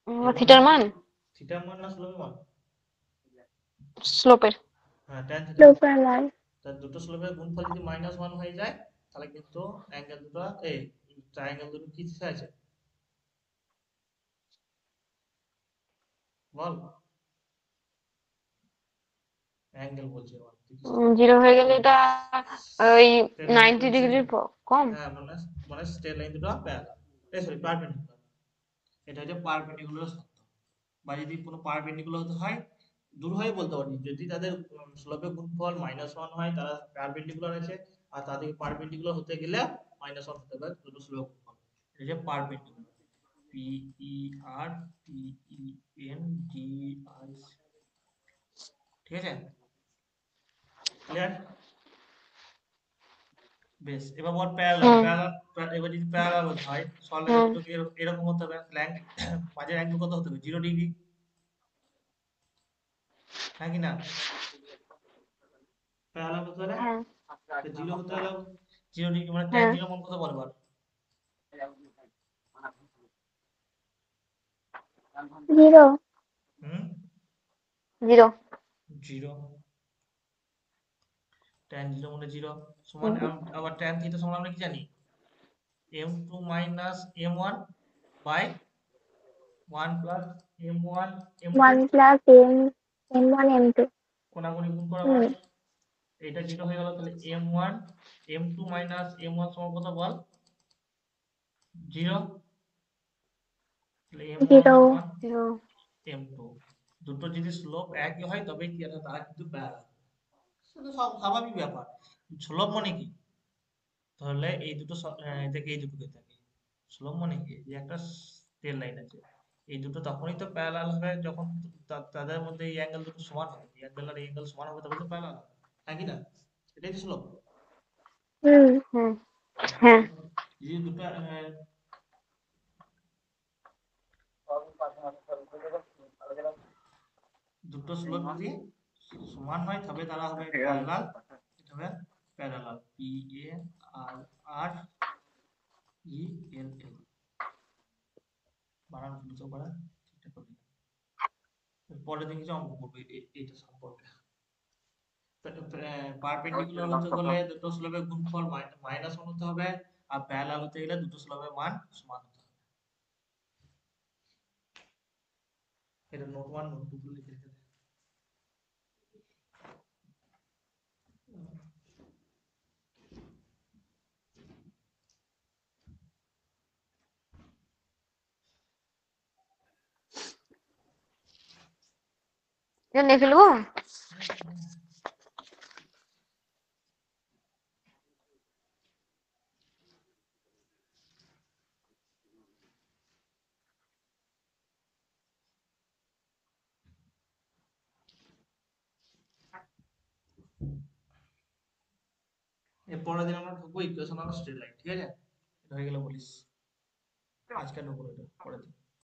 এম ওয়ান থিটার এম টু মান। থিটার মান না স্লোপের মান? স্লোপের। হ্যাঁ, ট্যান থিটার মান। লোকাল মান। তাহলে দুটো স্লোপের গুণফল যদি -1 হয়ে যায়, তাহলে কিন্তু অ্যাঙ্গেল দুটো, এই ট্রায়াঙ্গেল দুটো কি আছে বল? অ্যাঙ্গেল বলছি আমার, তুই কি 0 হয়ে গেলে এটা ওই স্ট্রেট লাইন দুটো 90 মিশে ডিগ্রির যায়? কম। হ্যাঁ, মানে মানে স্ট্রেট লাইন দুটো প্যারালাল, এই সরি পারপেন্ডিকুলার, এটা হচ্ছে পারপেন্ডিকুলার শর্ত। বা যদি কোনো পারপেন্ডিকুলার হতে হয়, দূর হয়ে বলতে পারি, যদি তাদের স্লোপের গুণফল -1 হয় তারা পারপেন্ডিকুলার আছে, আর তাদের পারপেন্ডিকুলার হতে গেলে -1 হতে হবে দুটো স্লোপের গুণফল, এটা হচ্ছে পারপেন্ডিকুলার। PERPENDIC, ঠিক আছে? ক্লিয়ার? বেশ, এবার বল প্যারালাল, হুম। এবার যদি প্যারালাল হতে হয়, সরলরেখা হুম। দুটোকে এরকম হতে হবে, মাঝের অ্যাঙ্গেল কত হতে হবে? 0 ডিগ্রি, হ্যাঁ কি না? প্যারালাল হতে হলে হ্যাঁ। 0 হতে হলে 0 ডিগ্রি, মানে ট্যান হ্যাঁ। 0 মান কত বলবার? 0। হুম, 0। 0। ট্যান 0 মানে 0 সমান, আবার ট্যান থিটা সমান আমরা কি জানি? m2 minus m1 by 1 plus m1 m2, 1 plus M1 M2। কোনাকুনি গুণ করা হুম। হয়, এটা 0 হয়ে গেল, তাহলে m1 m2 মাইনাস m1 সমান কত বল? 0, তাহলে m1 0। সমান 0। m2। দুটো যদি স্লোপ একই হয় তবেই কি আছে, তারা কিন্তু প্যারালাল, সেটা সব স্বাভাবিক ব্যাপার। স্লোপ মানে কি, তাহলে এই দুটো থেকে এই দুটোকে থাকে, স্লোপ মানে কি, যে একটা স্ট্রেট লাইন আছে, এই দুটো তখনই তো প্যারালাল হবে যখন তাদের মধ্যে এই অ্যাঙ্গেল দুটো সমান হবে, এই অ্যাঙ্গেল আর এই অ্যাঙ্গেল সমান হবে তবে তো প্যারালাল হবে, হ্যাঁ কি না? এটাই তো শ্লোক। হুম। হ্যাঁ হ্যাঁ যদি দুটো দুটো শ্লোক যদি সমান হয় তবে তারা হবে প্যারালাল, এটা হবে প্যারালাল, পি এ আর আর ই এল এল, বানান ভুলতে পারে, ঠিকঠাক করে দিলাম। পরের দিন কিছু অঙ্ক করবো এইটা সম্পর্কে। পারপেন্ডিকুলার হতে গেলে দুটো স্লোপের গুণফল মাইনাস ওয়ান হতে হবে, আর প্যারালাল হতে গেলে দুটো স্লোপের মান সমান হতে হবে। এটা নোট ওয়ান নোট টু গুলো লিখে রেখে দে। এটা লিখে ফেলবো। এর পরের দিন আমরা ঢুকবো ইকুয়েশন অফ স্ট্রেট লাইন, ঠিক আছে? এটা হয়ে গেলে বলিস, আজকে ঢুকবো এটা পরের দিন।